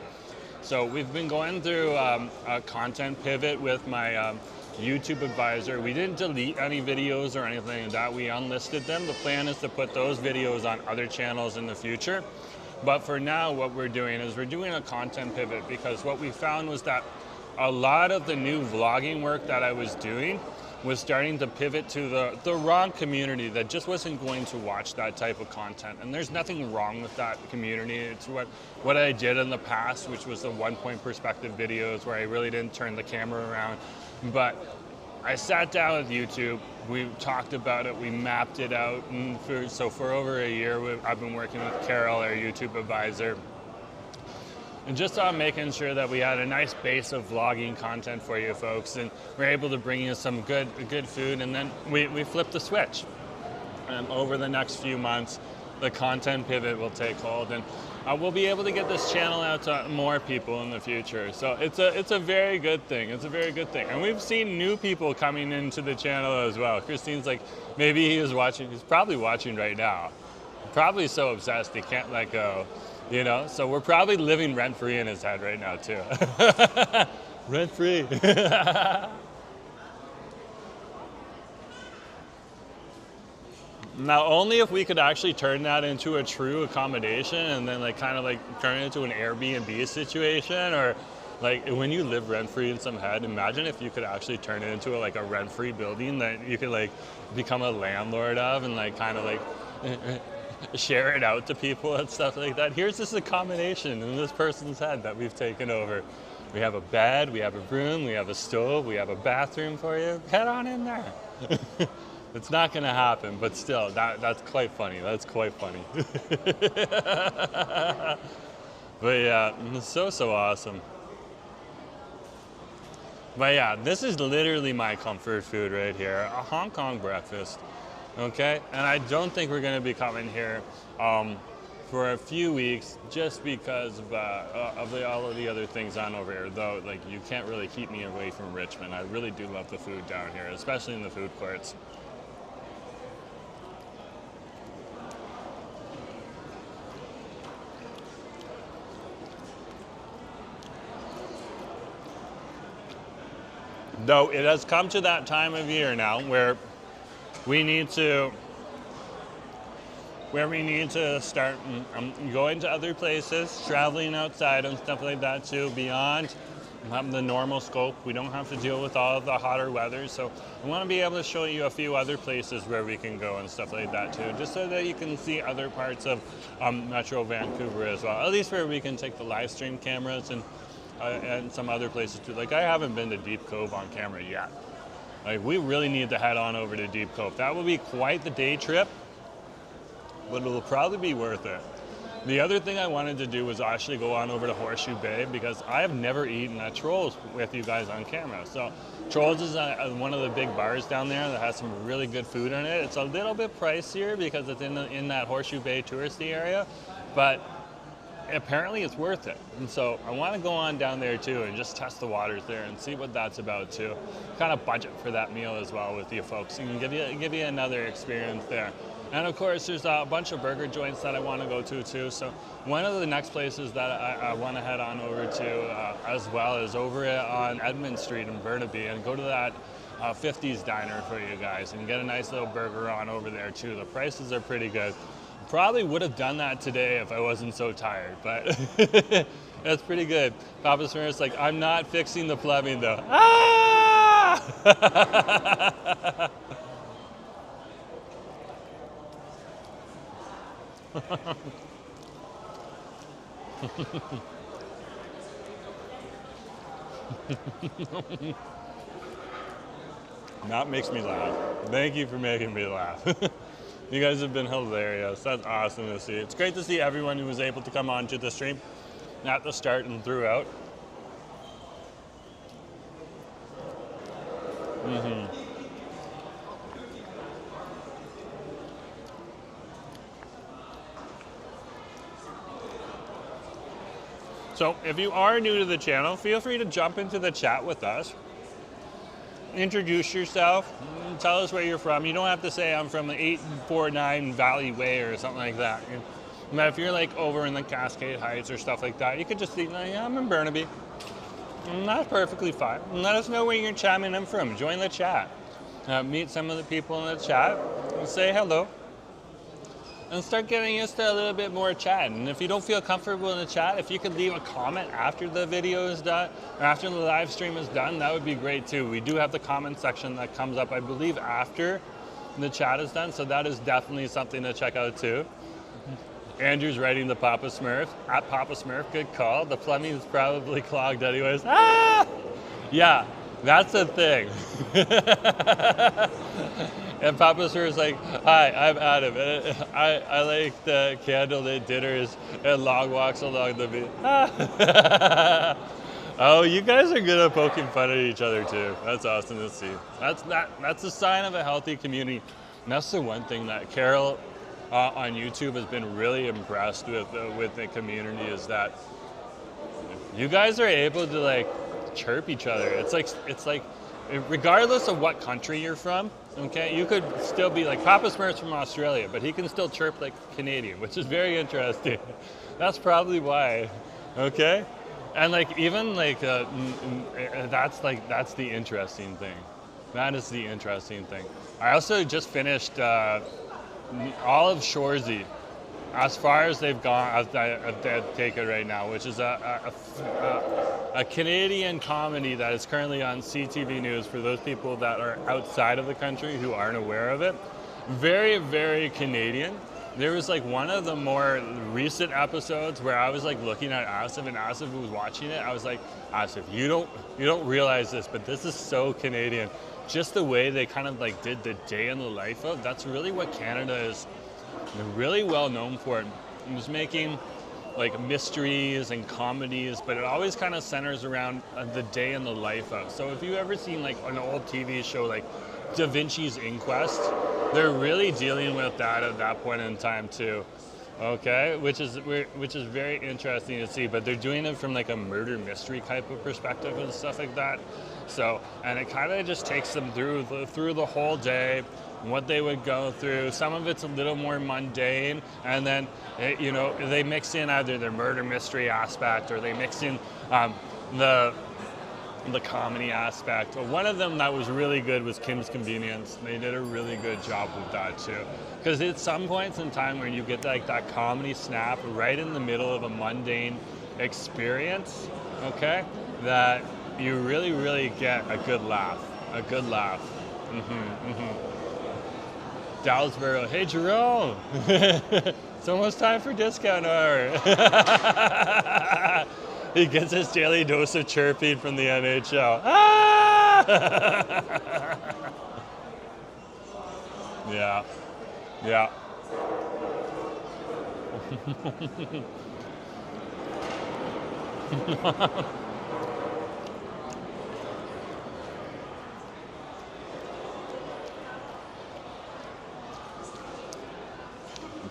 So we've been going through a content pivot with my YouTube advisor. We didn't delete any videos or anything like that. We unlisted them. The plan is to put those videos on other channels in the future. But for now, what we're doing is we're doing a content pivot, because what we found was that a lot of the new vlogging work that I was doing was starting to pivot to the wrong community that just wasn't going to watch that type of content. And there's nothing wrong with that community. It's what I did in the past, which was the 1-point perspective videos where I really didn't turn the camera around. But I sat down with YouTube, we talked about it, we mapped it out, and for over a year, I've been working with Carol, our YouTube advisor, and just on making sure that we had a nice base of vlogging content for you folks, and we're able to bring you some good food, and then we flipped the switch. And over the next few months, the content pivot will take hold, and we'll be able to get this channel out to more people in the future. So it's a very good thing. It's a very good thing. And we've seen new people coming into the channel as well. Christine's like, maybe he's probably watching right now. Probably so obsessed he can't let go. You know, so we're probably living rent-free in his head right now, too. Rent-free. Now, only if we could actually turn that into a true accommodation and then like kind of like turn it into an Airbnb situation, or like when you live rent-free in some head, imagine if you could actually turn it into like a rent-free building that you could like become a landlord of and like kind of like share it out to people and stuff like that. Here's this accommodation in this person's head that we've taken over. We have a bed, we have a room, we have a stove, we have a bathroom for you. Head on in there. It's not going to happen, but still, that's quite funny. That's quite funny. But yeah, it's so awesome. But yeah, this is literally my comfort food right here, a Hong Kong breakfast. Okay, and I don't think we're going to be coming here for a few weeks just because of all of the other things on over here. Though, like, you can't really keep me away from Richmond. I really do love the food down here, especially in the food courts. Though it has come to that time of year now where we need to start going to other places, traveling outside and stuff like that too, beyond the normal scope. We don't have to deal with all of the hotter weather, so I want to be able to show you a few other places where we can go and stuff like that too, just so that you can see other parts of Metro Vancouver as well, at least where we can take the live stream cameras and some other places too. Like, I haven't been to Deep Cove on camera yet. Like, we really need to head on over to Deep Cove. That will be quite the day trip, but it will probably be worth it. The other thing I wanted to do was actually go on over to Horseshoe Bay, because I have never eaten at Trolls with you guys on camera. So Trolls is one of the big bars down there that has some really good food in it. It's a little bit pricier because it's in that Horseshoe Bay touristy area, but apparently it's worth it. And so I want to go on down there too and just test the waters there and see what that's about too. Kind of budget for that meal as well with you folks, and give you another experience there. And of course, there's a bunch of burger joints that I want to go to too. So one of the next places that I want to head on over to as well is over on Edmund Street in Burnaby, and go to that 50s diner for you guys and get a nice little burger on over there too. The prices are pretty good. Probably would have done that today if I wasn't so tired, but that's pretty good. Papa Smurf's like, I'm not fixing the plumbing though. Ah! That makes me laugh. Thank you for making me laugh. You guys have been hilarious. That's awesome to see. It's great to see everyone who was able to come on to the stream at the start and throughout. So if you are new to the channel, feel free to jump into the chat with us. introduce yourself. Tell us where you're from. You don't have to say I'm from 849 Valley Way or something like that. But if you're like over in the Cascade Heights or stuff like that, you could just say, yeah, I'm in Burnaby. And that's perfectly fine. And let us know where you're chatting in from. Join the chat. Meet some of the people in the chat and say hello. And start getting used to a little bit more chat. And if you don't feel comfortable in the chat, if you could leave a comment after the video is done, or after the live stream is done, that would be great too. We do have the comment section that comes up, I believe, after the chat is done. So that is definitely something to check out too. Andrew's writing the Papa Smurf. At Papa Smurf, good call. The plumbing's probably clogged anyways. Ah! Yeah, that's the thing. And Papa Smurf's like, hi, I'm Adam. I like the candlelit dinners and long walks along the beach. Oh, you guys are good at poking fun at each other too. That's awesome to see. That's a sign of a healthy community. And that's the one thing that Carol on YouTube has been really impressed with the community, is that you guys are able to like chirp each other. It's like regardless of what country you're from, okay, you could still be like Papa Smurf's from Australia, but he can still chirp like Canadian, which is very interesting. That's probably why, okay? And like even like that's the interesting thing. That is the interesting thing. I also just finished all of Shoresy, as far as they've gone, as they take it right now, which is a Canadian comedy that is currently on CTV News for those people that are outside of the country who aren't aware of it. Very, very Canadian. There was like one of the more recent episodes where I was like looking at Asif, and Asif was watching it. I was like, Asif, you don't realize this, but this is so Canadian. Just the way they kind of like did the day in the life of, that's really what Canada is really well known for. It was making like mysteries and comedies, but it always kind of centers around the day in the life of. So if you've ever seen like an old TV show like Da Vinci's Inquest, they're really dealing with that at that point in time too. Okay, which is very interesting to see, but they're doing it from like a murder mystery type of perspective and stuff like that. So, and it kind of just takes them through the whole day, what they would go through. Some of it's a little more mundane, and then they mix in either the murder mystery aspect, or they mix in the comedy aspect. One of them that was really good was Kim's Convenience. They did a really good job with that too. Because at some points in time where you get like that comedy snap right in the middle of a mundane experience, okay, that you really, really get a good laugh. A good laugh. Dallasboro, hey Jerome! It's almost time for discount hour. He gets his daily dose of chirping from the NHL. Ah! Yeah. Yeah.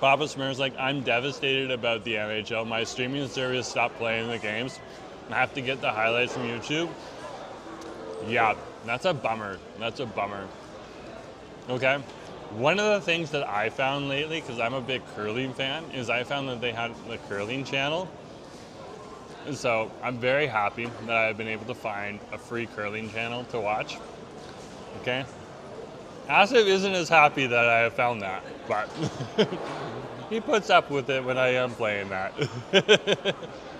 Papa Smurf's like, I'm devastated about the NHL. My streaming service stopped playing the games. I have to get the highlights from YouTube. Yeah, that's a bummer. That's a bummer. Okay. One of the things that I found lately, because I'm a big curling fan, is I found that they had the curling channel. So I'm very happy that I've been able to find a free curling channel to watch. Okay. Asif isn't as happy that I have found that, but he puts up with it when I am playing that.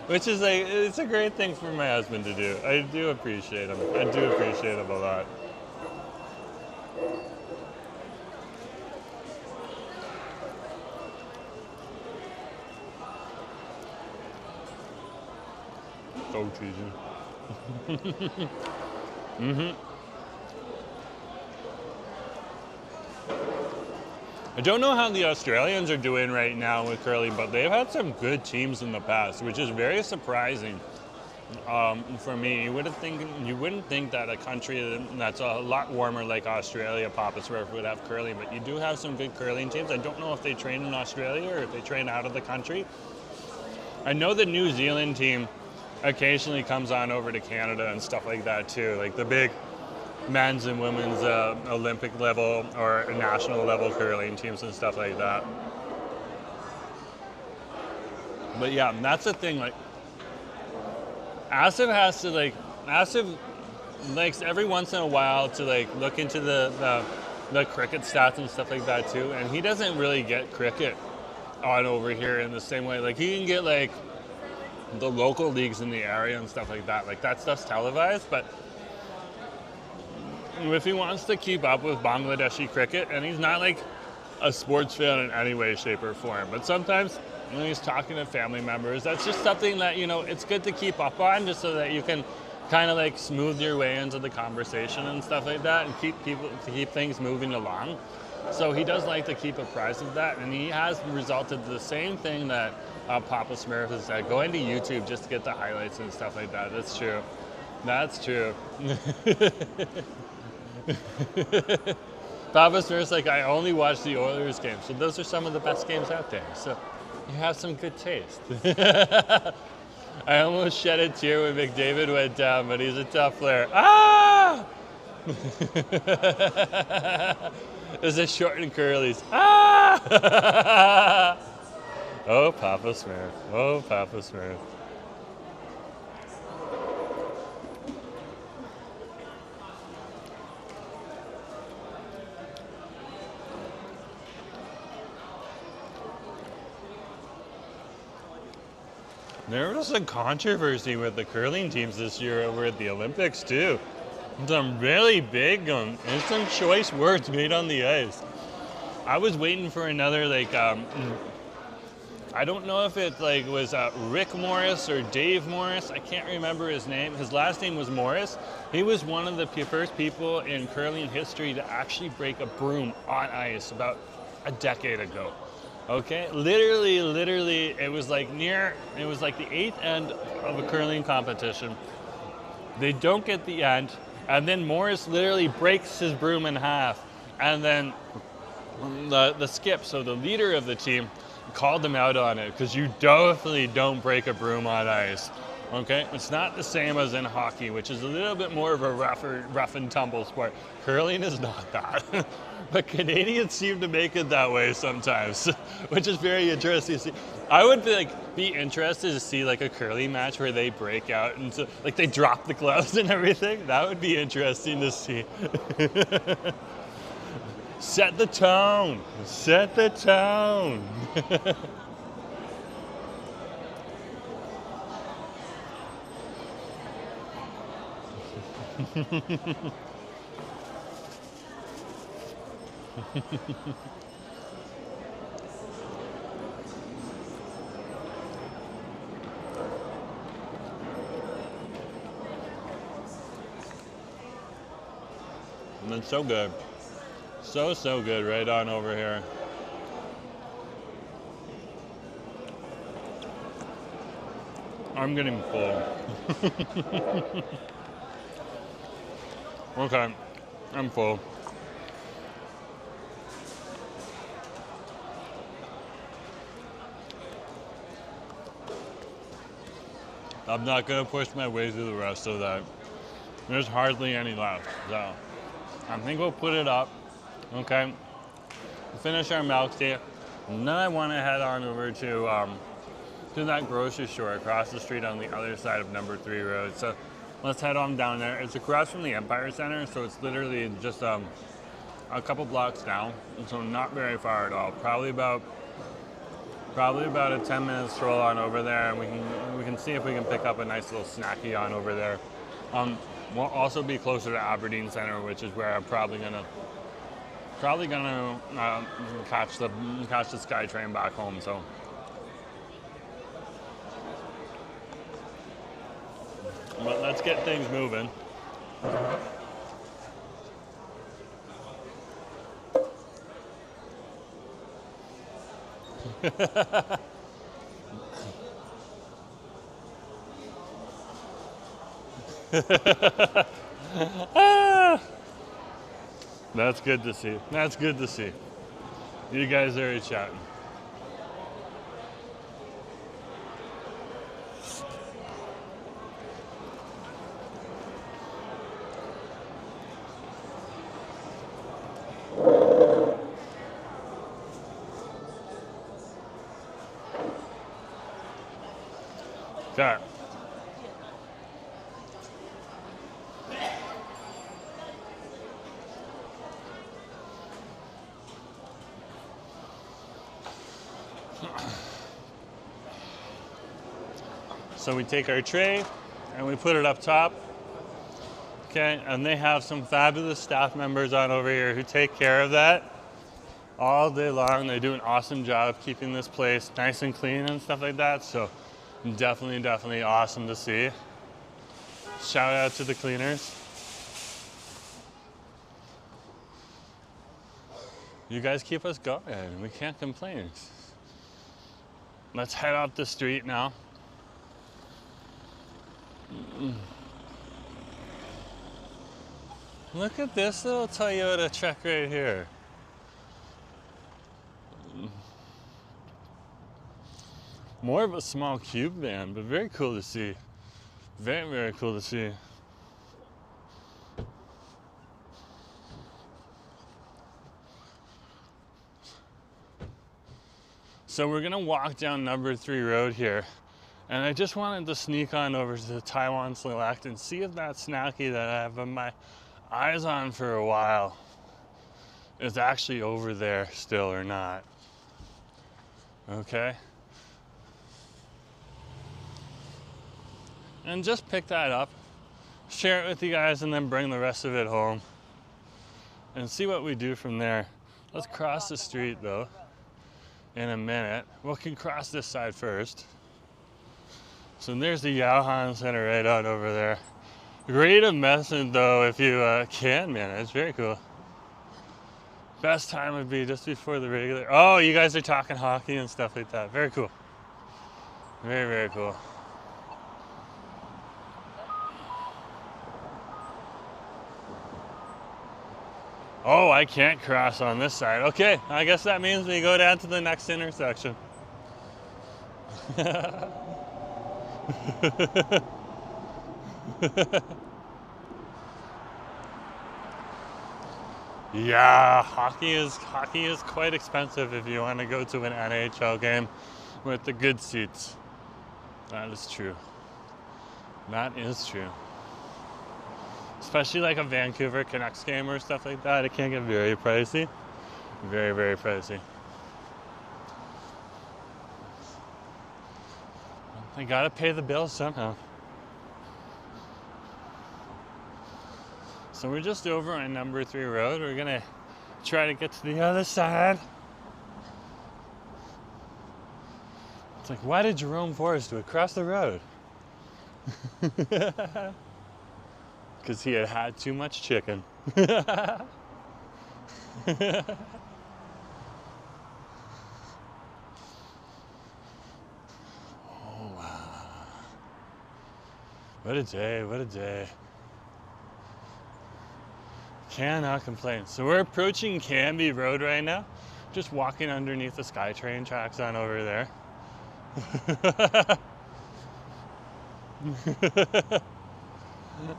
Which is it's a great thing for my husband to do. I do appreciate him. I do appreciate him a lot. So cheesy. I don't know how the Australians are doing right now with curling, but they've had some good teams in the past, which is very surprising for me. You wouldn't think that a country that's a lot warmer like Australia, Papa Smurf, would have curling, but you do have some good curling teams. I don't know if they train in Australia or if they train out of the country. I know the New Zealand team occasionally comes on over to Canada and stuff like that too, like the men's and women's Olympic level or national level curling teams and stuff like that. But yeah, that's the thing. Like, Asif has to Asif likes every once in a while to like look into the cricket stats and stuff like that too, and he doesn't really get cricket on over here in the same way. Like, he can get like the local leagues in the area and stuff like that. Like, that stuff's televised, but if he wants to keep up with Bangladeshi cricket, and he's not like a sports fan in any way, shape, or form, but sometimes when he's talking to family members, that's just something that, you know, it's good to keep up on, just so that you can kind of like smooth your way into the conversation and stuff like that, and keep things moving along. So he does like to keep apprised of that, and he has resulted to the same thing that Papa Smurf has said, going to YouTube just to get the highlights and stuff like that. That's true. That's true. Papa Smurf's like, I only watch the Oilers games, so those are some of the best games out there. So you have some good taste. I almost shed a tear when McDavid went down, but he's a tough player. Ah! There's a short and curlies. Ah! Oh, Papa Smurf. Oh, Papa Smurf. There was a controversy with the curling teams this year over at the Olympics too. Some really big instant choice words made on the ice. I was waiting for another I don't know if it was Rick Morris or Dave Morris. I can't remember his name. His last name was Morris. He was one of the first people in curling history to actually break a broom on ice about a decade ago. Okay, literally, it was like the 8th end of a curling competition. They don't get the end, and then Morris literally breaks his broom in half, and then the skip, so the leader of the team, called them out on it, because you definitely don't break a broom on ice. Okay, it's not the same as in hockey, which is a little bit more of a rough and tumble sport. Curling is not that. But Canadians seem to make it that way sometimes, which is very interesting to see. I would be interested to see like a curling match where they break out and so, like they drop the gloves and everything. That would be interesting to see. Set the tone. Set the tone. And it's so good. So good right on over here. I'm getting full. Okay, I'm full. I'm not gonna push my way through the rest of that. There's hardly any left, so I think we'll put it up. Okay, we'll finish our milk tea, and then I want to head on over to that grocery store across the street on the other side of Number 3 Road. So let's head on down there. It's across from the Empire Center, so it's literally just a couple blocks down, and so not very far at all. Probably about a 10-minute stroll on over there, and we can see if we can pick up a nice little snacky on over there. We'll also be closer to Aberdeen Center, which is where I'm probably gonna catch the SkyTrain back home. So. But let's get things moving. That's good to see. That's good to see. You guys are chatting. Okay. So we take our tray and we put it up top. Okay, and they have some fabulous staff members on over here who take care of that all day long. They do an awesome job keeping this place nice and clean and stuff like that. So definitely awesome to see. Shout out to the cleaners. You guys keep us going. We can't complain. Let's head up the street now. Look at this little Toyota truck right here. More of a small cube van, but very cool to see. Very cool to see. So we're gonna walk down number 3 road here. And I just wanted to sneak on over to the Taiwan Select and see if that snacky that I have my eyes on for a while is actually over there still or not. Okay. And just pick that up, share it with you guys, and then bring the rest of it home and see what we do from there. Let's cross the street though in a minute. We can cross this side first. So there's the Yaohan Center right out over there. Great method though if you can manage. Very cool. Best time would be just before the regular. Oh, you guys are talking hockey and stuff like that. Very cool. Very cool. Oh, I can't cross on this side. Okay, I guess that means we go down to the next intersection. Yeah, hockey is quite expensive if you want to go to an NHL game with the good seats. That is true. That is true. Especially like a Vancouver Canucks game or stuff like that, it can get very pricey. Very pricey. I gotta pay the bills somehow. So we're just over on number 3 road. We're gonna try to get to the other side. It's like, why did Jerome Forestwood cross the road? Because he had too much chicken. Oh, wow. What a day, what a day. Cannot complain. So we're approaching Canby Road right now. Just walking underneath the SkyTrain tracks on over there.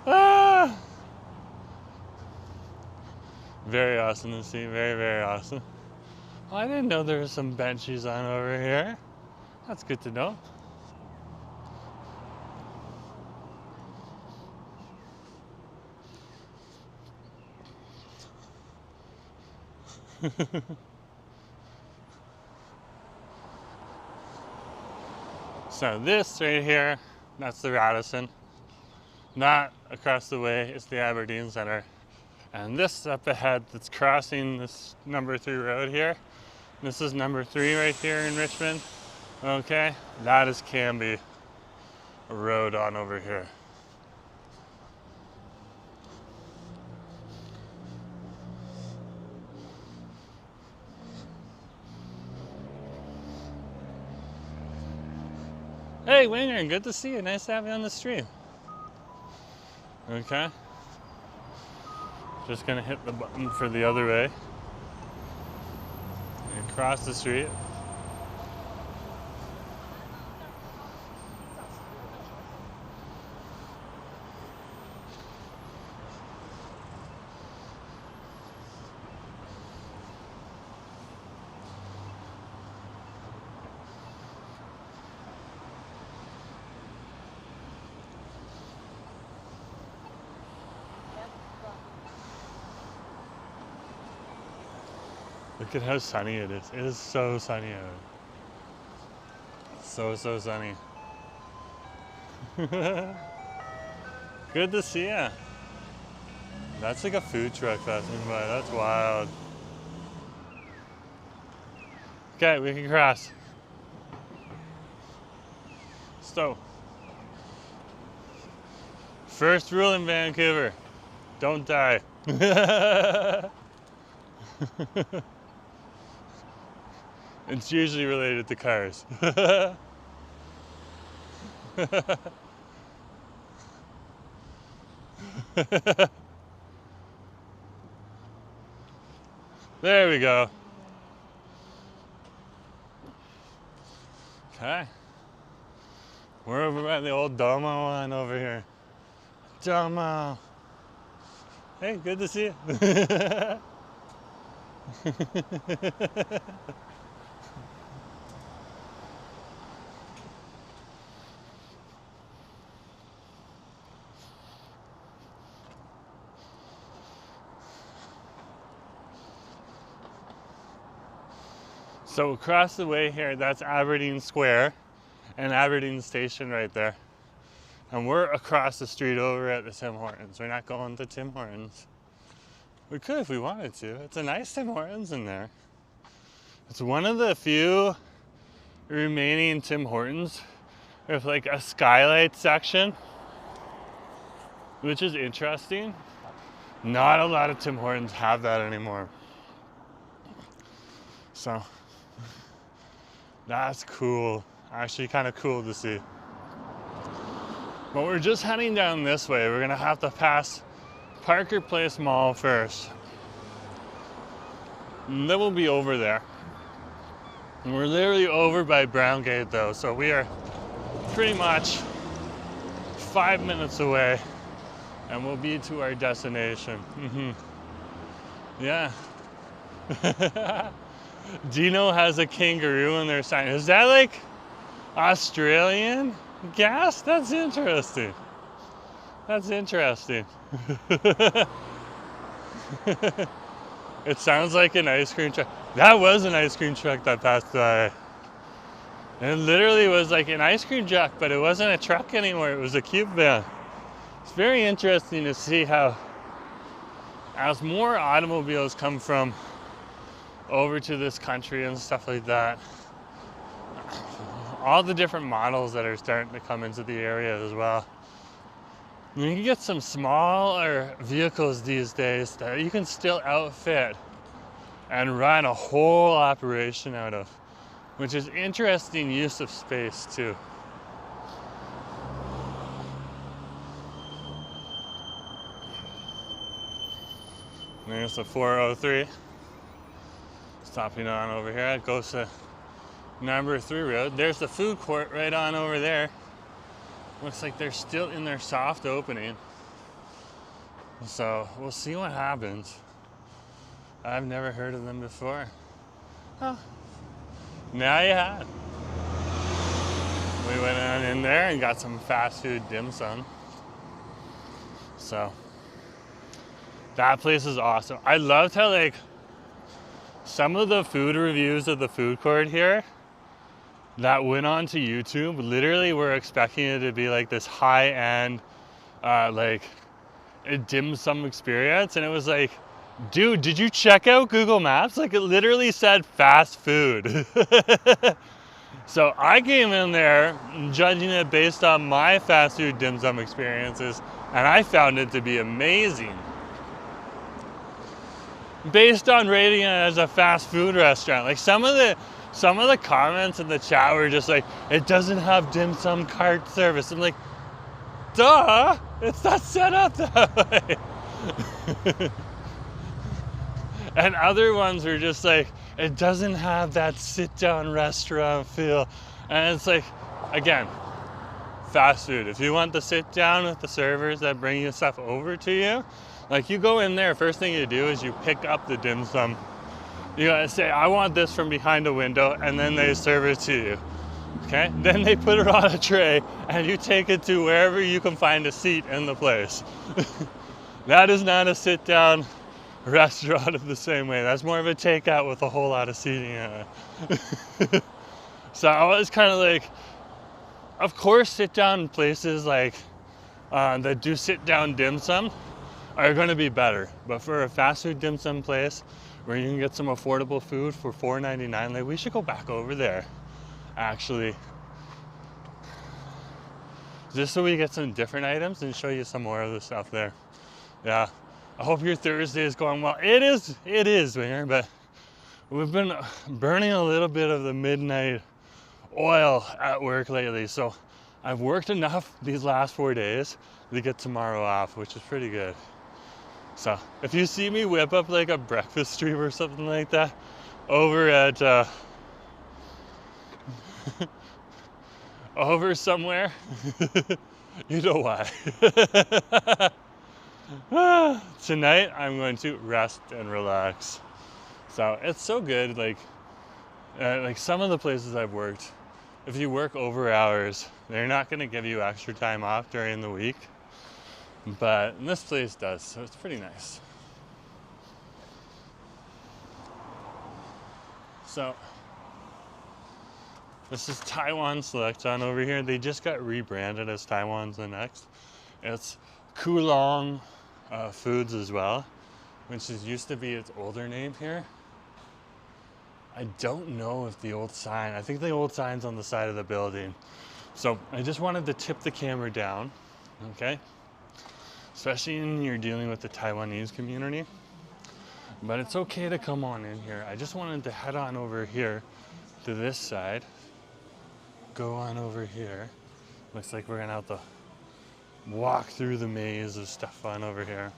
Ah! Very awesome to see, very awesome. Well, I didn't know there were some benches on over here. That's good to know. So this right here, that's the Radisson. That across the way is the Aberdeen Center. And this up ahead that's crossing this number 3 road here, this is number 3 right here in Richmond. Okay, that is Canby Road on over here. Hey Winger, good to see you. Nice to have you on the stream. Okay. Just gonna hit the button for the other way. And cross the street. Look at how sunny it is. It is so sunny out. So sunny. Good to see ya. That's like a food truck passing by. That's wild. Okay, we can cross. So, first rule in Vancouver, don't die. It's usually related to cars. There we go. Okay. We're over by the old Domo one over here. Domo. Hey, good to see you. So across the way here, that's Aberdeen Square and Aberdeen Station right there. And we're across the street over at the Tim Hortons. We're not going to Tim Hortons. We could if we wanted to. It's a nice Tim Hortons in there. It's one of the few remaining Tim Hortons with like a skylight section, which is interesting. Not a lot of Tim Hortons have that anymore. So that's cool. Actually kind of cool to see. But we're just heading down this way. We're gonna have to pass Parker Place Mall first. And then we'll be over there. And we're literally over by Brown Gate though, so we are pretty much 5 minutes away and we'll be to our destination. Yeah. Dino has a kangaroo in their sign. Is that like Australian gas? That's interesting. That's interesting. It sounds like an ice cream truck. That was an ice cream truck that passed by. It literally was like an ice cream truck, but it wasn't a truck anymore. It was a cube van. It's very interesting to see how, as more automobiles come from over to this country and stuff like that, all the different models that are starting to come into the area as well. You can get some smaller vehicles these days that you can still outfit and run a whole operation out of, which is interesting use of space too. There's the 403. Stopping on over here, it goes to number 3 road. There's the food court right on over there. Looks like they're still in their soft opening. So we'll see what happens. I've never heard of them before. Oh, now you have. We went on in there and got some fast food dim sum. So that place is awesome. I loved how like some of the food reviews of the food court here that went on to YouTube, literally we're expecting it to be like this high-end, like a dim sum experience. And it was like, dude, did you check out Google Maps? Like it literally said fast food. So I came in there judging it based on my fast food dim sum experiences, and I found it to be amazing. Based on rating it as a fast food restaurant. Like some of the comments in the chat were just like, it doesn't have dim sum cart service. I'm like, duh, it's not set up that way. And other ones were just like, it doesn't have that sit-down restaurant feel. And it's like, again, fast food. If you want to sit down with the servers that bring you stuff over to you, like you go in there, first thing you do is you pick up the dim sum. You gotta say, I want this from behind a window, and then they serve it to you. Okay? Then they put it on a tray, and you take it to wherever you can find a seat in the place. That is not a sit-down restaurant in the same way. That's more of a takeout with a whole lot of seating in it. So I was kind of like, of course, sit down places like that do sit down dim sum are going to be better. But for a fast food dim sum place where you can get some affordable food for $4.99, like we should go back over there, actually. Just so we get some different items and show you some more of the stuff there. Yeah, I hope your Thursday is going well. It is winter, but we've been burning a little bit of the midnight oil at work lately. So I've worked enough these last 4 days to get tomorrow off, which is pretty good. So if you see me whip up like a breakfast stream or something like that over at over somewhere, you know why. Tonight I'm going to rest and relax. So it's so good, like some of the places I've worked, if you work over hours, they're not going to give you extra time off during the week, but this place does, so it's pretty nice. So this is Taiwan Selection over here. They just got rebranded as Taiwan's the Next. It's Kulong Foods as well, which used to be its older name here. I don't know if the old sign, I think the old sign's on the side of the building. So I just wanted to tip the camera down, okay? Especially when you're dealing with the Taiwanese community. But it's okay to come on in here. I just wanted to head on over here to this side. Go on over here. Looks like we're gonna have to walk through the maze of stuff on over here.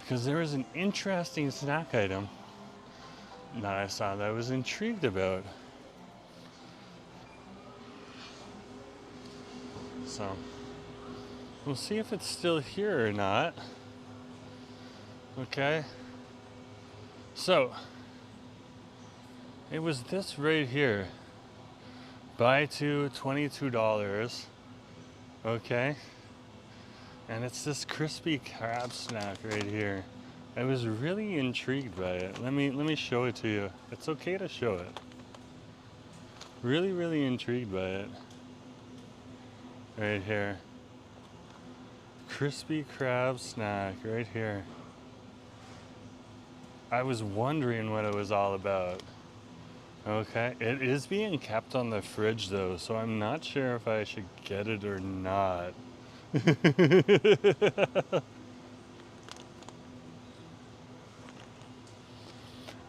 Because there was an interesting snack item that I saw that I was intrigued about. So we'll see if it's still here or not. Okay. So it was this right here. Buy two, $22. Okay. And it's this crispy crab snack right here. I was really intrigued by it. Let me show it to you. It's okay to show it. Really, really intrigued by it. Right here. Crispy crab snack right here. I was wondering what it was all about. Okay, it is being kept on the fridge though, so I'm not sure if I should get it or not.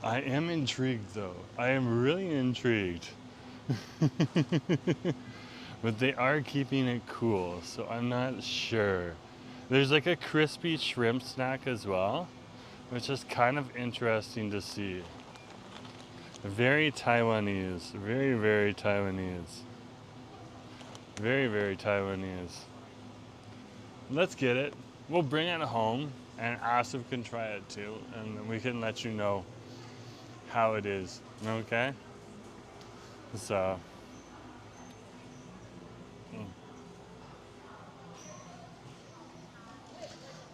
I am intrigued though. I am really intrigued. But they are keeping it cool, so I'm not sure. There's like a crispy shrimp snack as well, which is kind of interesting to see. Very Taiwanese, very, very Taiwanese. Very, very Taiwanese. Let's get it. We'll bring it home and Asif can try it too, and we can let you know how it is, okay? So,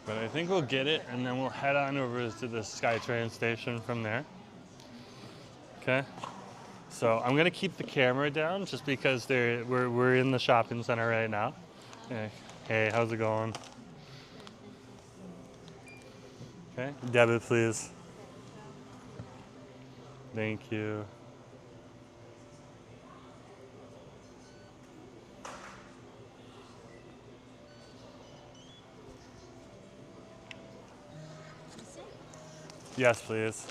but I think we'll get it and then we'll head on over to the SkyTrain station from there. Okay, so I'm gonna keep the camera down just because we're in the shopping center right now. Hey, how's it going? Okay, debit please. Thank you. Yes, please.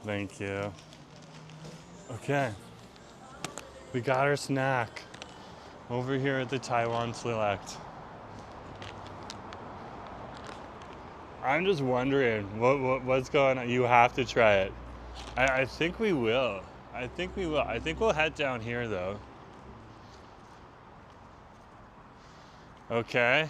Thank you. Okay, we got our snack over here at the Taiwan Select. I'm just wondering what's going on. You have to try it. I think we will. I think we will. I think we'll head down here though. Okay.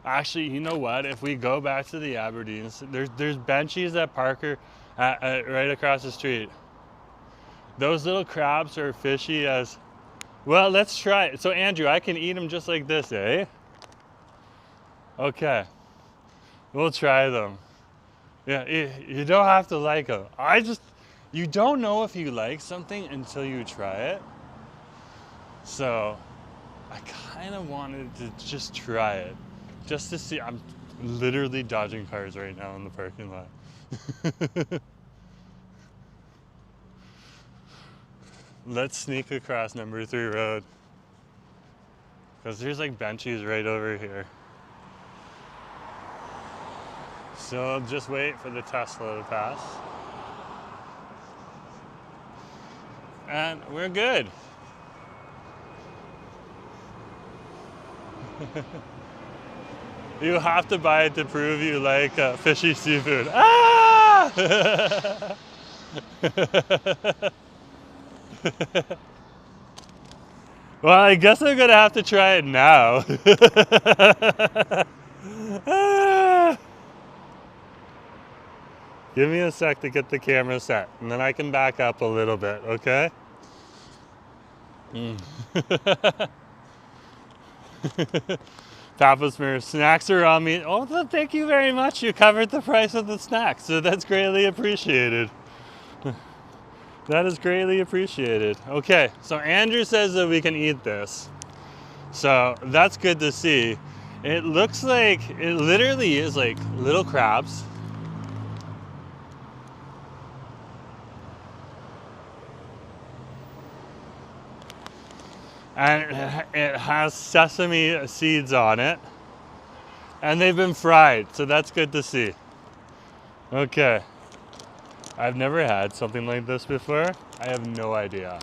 Actually, you know what? If we go back to the Aberdeens, there's benchies at Parker right across the street. Those little crabs are fishy as Well, let's try it. So Andrew, I can eat them just like this, eh? Okay, we'll try them. Yeah, you don't have to like them. You don't know if you like something until you try it. So I kind of wanted to just try it, just to see. I'm literally dodging cars right now in the parking lot. Let's sneak across number 3 road. Because there's like benches right over here. So just wait for the Tesla to pass. And we're good. You have to buy it to prove you like fishy seafood. Ah! Well, I guess I'm gonna have to try it now. Ah! Give me a sec to get the camera set, and then I can back up a little bit, okay? Tapas snacks are on me. Oh, well, thank you very much. You covered the price of the snacks, so that's greatly appreciated. That is greatly appreciated. Okay, so Andrew says that we can eat this. So that's good to see. It looks like, it literally is like little crabs. And it has sesame seeds on it. And they've been fried, so that's good to see. Okay. I've never had something like this before. I have no idea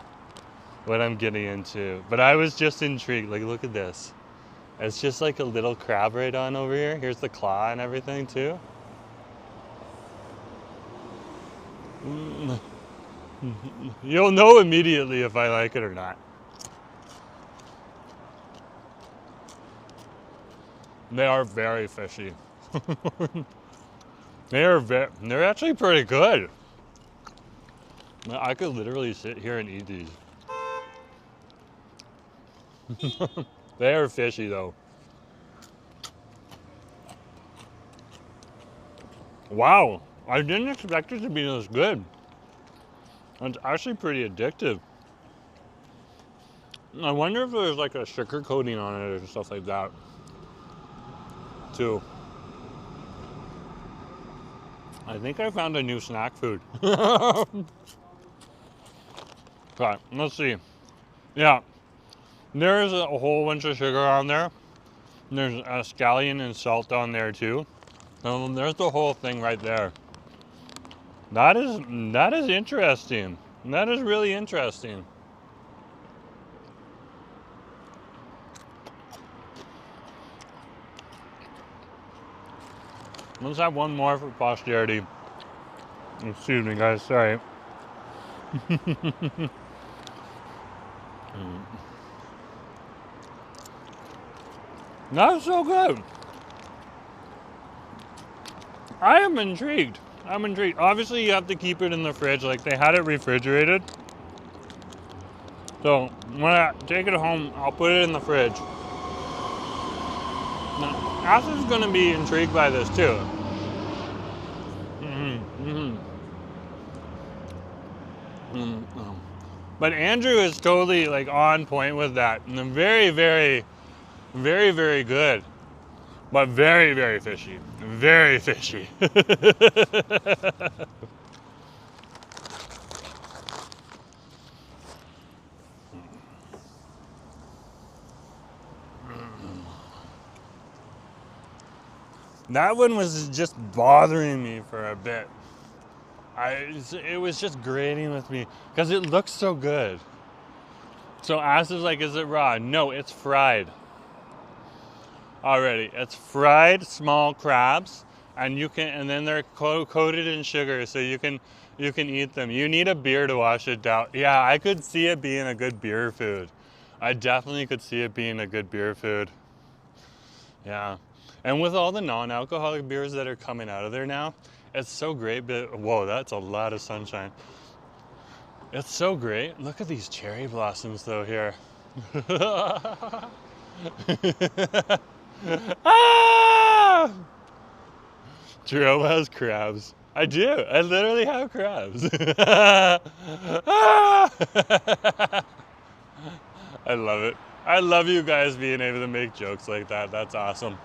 what I'm getting into. But I was just intrigued. Like, look at this. It's just like a little crab right on over here. Here's the claw and everything too. You'll know immediately if I like it or not. They are very fishy. They're actually pretty good. I could literally sit here and eat these. They are fishy though. Wow, I didn't expect it to be this good. It's actually pretty addictive. I wonder if there's like a sugar coating on it or stuff like that too. I think I found a new snack food. Okay, let's see. Yeah, there's a whole bunch of sugar on there. There's a scallion and salt on there too. There's the whole thing right there. That is interesting. That is really interesting. Let's have one more for posterity. Excuse me, guys. Sorry. That's so good. I am intrigued. I'm intrigued. Obviously, you have to keep it in the fridge. Like, they had it refrigerated. So, when I take it home, I'll put it in the fridge. Now, Ashley's going to be intrigued by this, too. But Andrew is totally, like, on point with that. And very, very, very, very good. But very, very fishy. Very fishy. That one was just bothering me for a bit. It was just grating with me because it looks so good. So Ash is like, is it raw? No, it's fried. Already, it's fried small crabs, and then they're coated in sugar, so you can eat them. You need a beer to wash it down. Yeah, I could see it being a good beer food. I definitely could see it being a good beer food. Yeah, and with all the non-alcoholic beers that are coming out of there now, it's so great. But whoa, that's a lot of sunshine. It's so great. Look at these cherry blossoms though here. Ah! Jerome has crabs. I do. I literally have crabs. Ah! I love it. I love you guys being able to make jokes like that. That's awesome.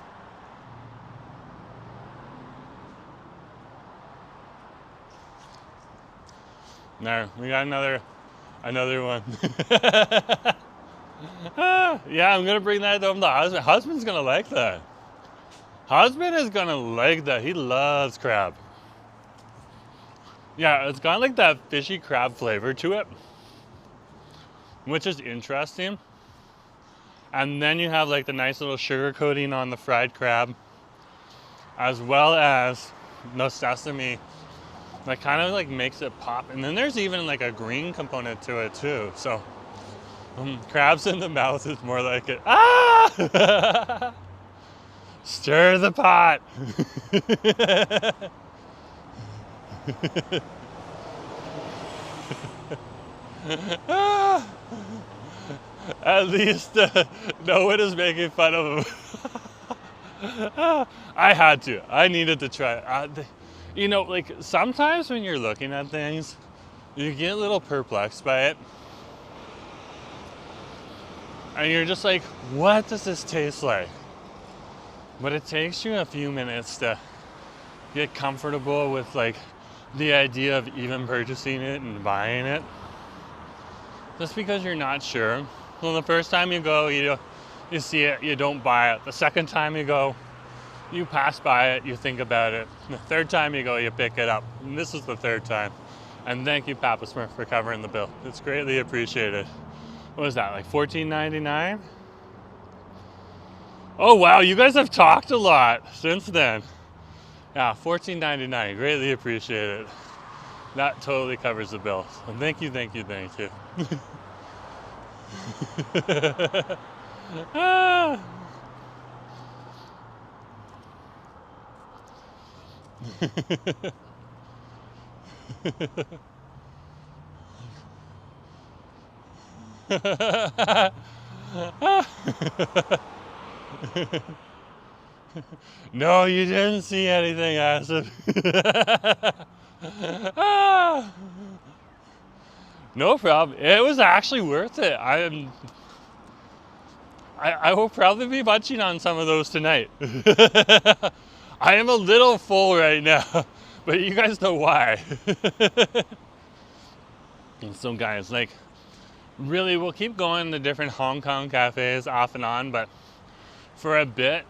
There, we got another one. Yeah, I'm gonna bring that home to husband. Husband's gonna like that. Husband is gonna like that. He loves crab. Yeah, it's got like that fishy crab flavor to it, which is interesting. And then you have like the nice little sugar coating on the fried crab, as well as the sesame that kind of like makes it pop. And then there's even like a green component to it too. So crabs in the mouth is more like it. Ah! Stir the pot. At least no one is making fun of him. I had to. I needed to try. You know, like sometimes when you're looking at things, you get a little perplexed by it. And you're just like, what does this taste like? But it takes you a few minutes to get comfortable with like the idea of even purchasing it and buying it. Just because you're not sure. Well, the first time you go, you see it, you don't buy it. The second time you go, you pass by it, you think about it. The third time you go, you pick it up. And this is the third time. And thank you, Papa Smurf, for covering the bill. It's greatly appreciated. What was that, like $14.99? Oh wow, you guys have talked a lot since then. Yeah, $14.99, greatly appreciated. That totally covers the bill. So thank you, thank you, thank you. Ah. No, you didn't see anything, Acid. Ah. No problem. It was actually worth it. I will probably be munching on some of those tonight. I am a little full right now, but you guys know why. And so guys, like, really, we'll keep going to different Hong Kong cafes off and on, but for a bit,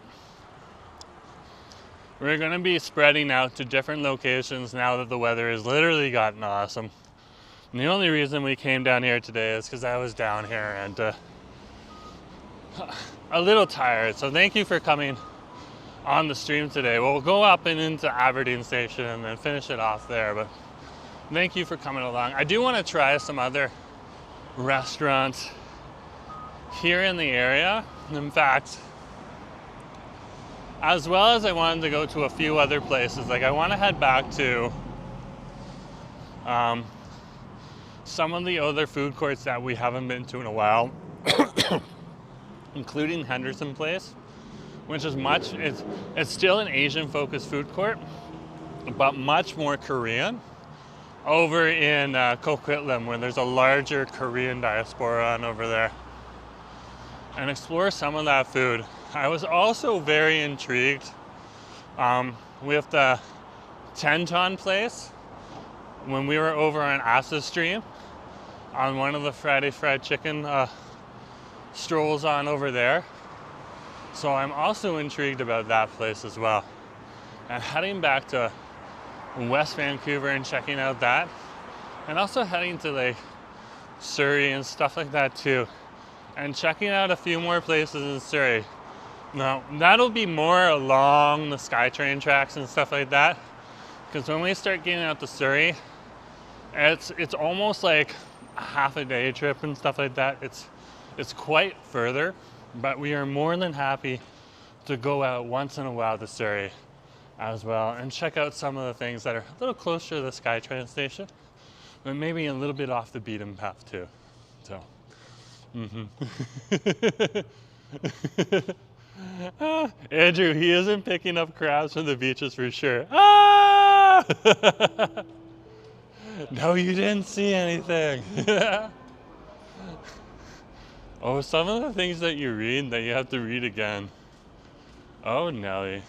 we're gonna be spreading out to different locations now that the weather has literally gotten awesome. And the only reason we came down here today is because I was down here and a little tired. So thank you for coming on the stream today. We'll go up and into Aberdeen Station and then finish it off there. But thank you for coming along. I do want to try some other restaurants here in the area. In fact, as well as I wanted to go to a few other places. Like I want to head back to some of the other food courts that we haven't been to in a while, including Henderson Place, which is it's still an Asian focused food court, but much more Korean, over in Coquitlam, where there's a larger Korean diaspora on over there, and explore some of that food. I was also very intrigued with the Tenton place when we were over on Asa Stream on one of the Friday Fried Chicken strolls on over there. So I'm also intrigued about that place as well. And heading back to West Vancouver and checking out that, and also heading to like Surrey and stuff like that too, and checking out a few more places in Surrey. Now that'll be more along the SkyTrain tracks and stuff like that, because when we start getting out to Surrey, it's almost like a half a day trip and stuff like that. It's quite further, but we are more than happy to go out once in a while to Surrey as well and check out some of the things that are a little closer to the SkyTrain station, but maybe a little bit off the beaten path too. So Andrew, he isn't picking up crabs from the beaches for sure. Ah! No, you didn't see anything. Oh, some of the things that you read that you have to read again. Oh, Nelly.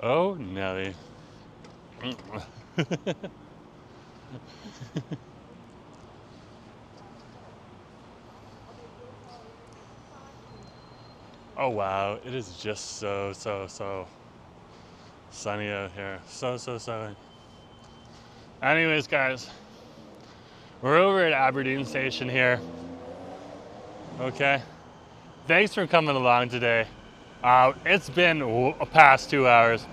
Oh, Nelly. Oh wow, it is just so sunny out here. So sunny. Anyways, guys, we're over at Aberdeen Station here. Okay. Thanks for coming along today. It's been past 2 hours.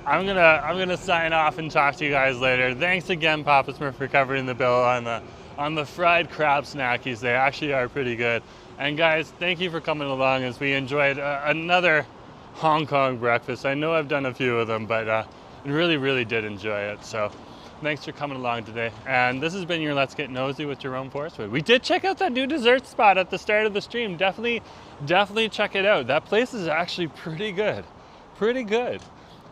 I'm gonna sign off and talk to you guys later. Thanks again, Papa Smurf, for covering the bill on the fried crab snackies. They actually are pretty good. And guys, thank you for coming along as we enjoyed another Hong Kong breakfast. I know I've done a few of them, but really did enjoy it. So thanks for coming along today. And this has been your Let's Get Nosy with Jerome Forestwood. We did check out that new dessert spot at the start of the stream. Definitely check it out. That place is actually pretty good. Pretty good.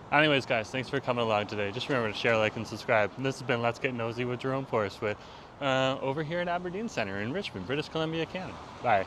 Anyways, guys, thanks for coming along today. Just remember to share, like, and subscribe. And this has been Let's Get Nosy with Jerome Forestwood over here at Aberdeen Center in Richmond, British Columbia, Canada. Bye.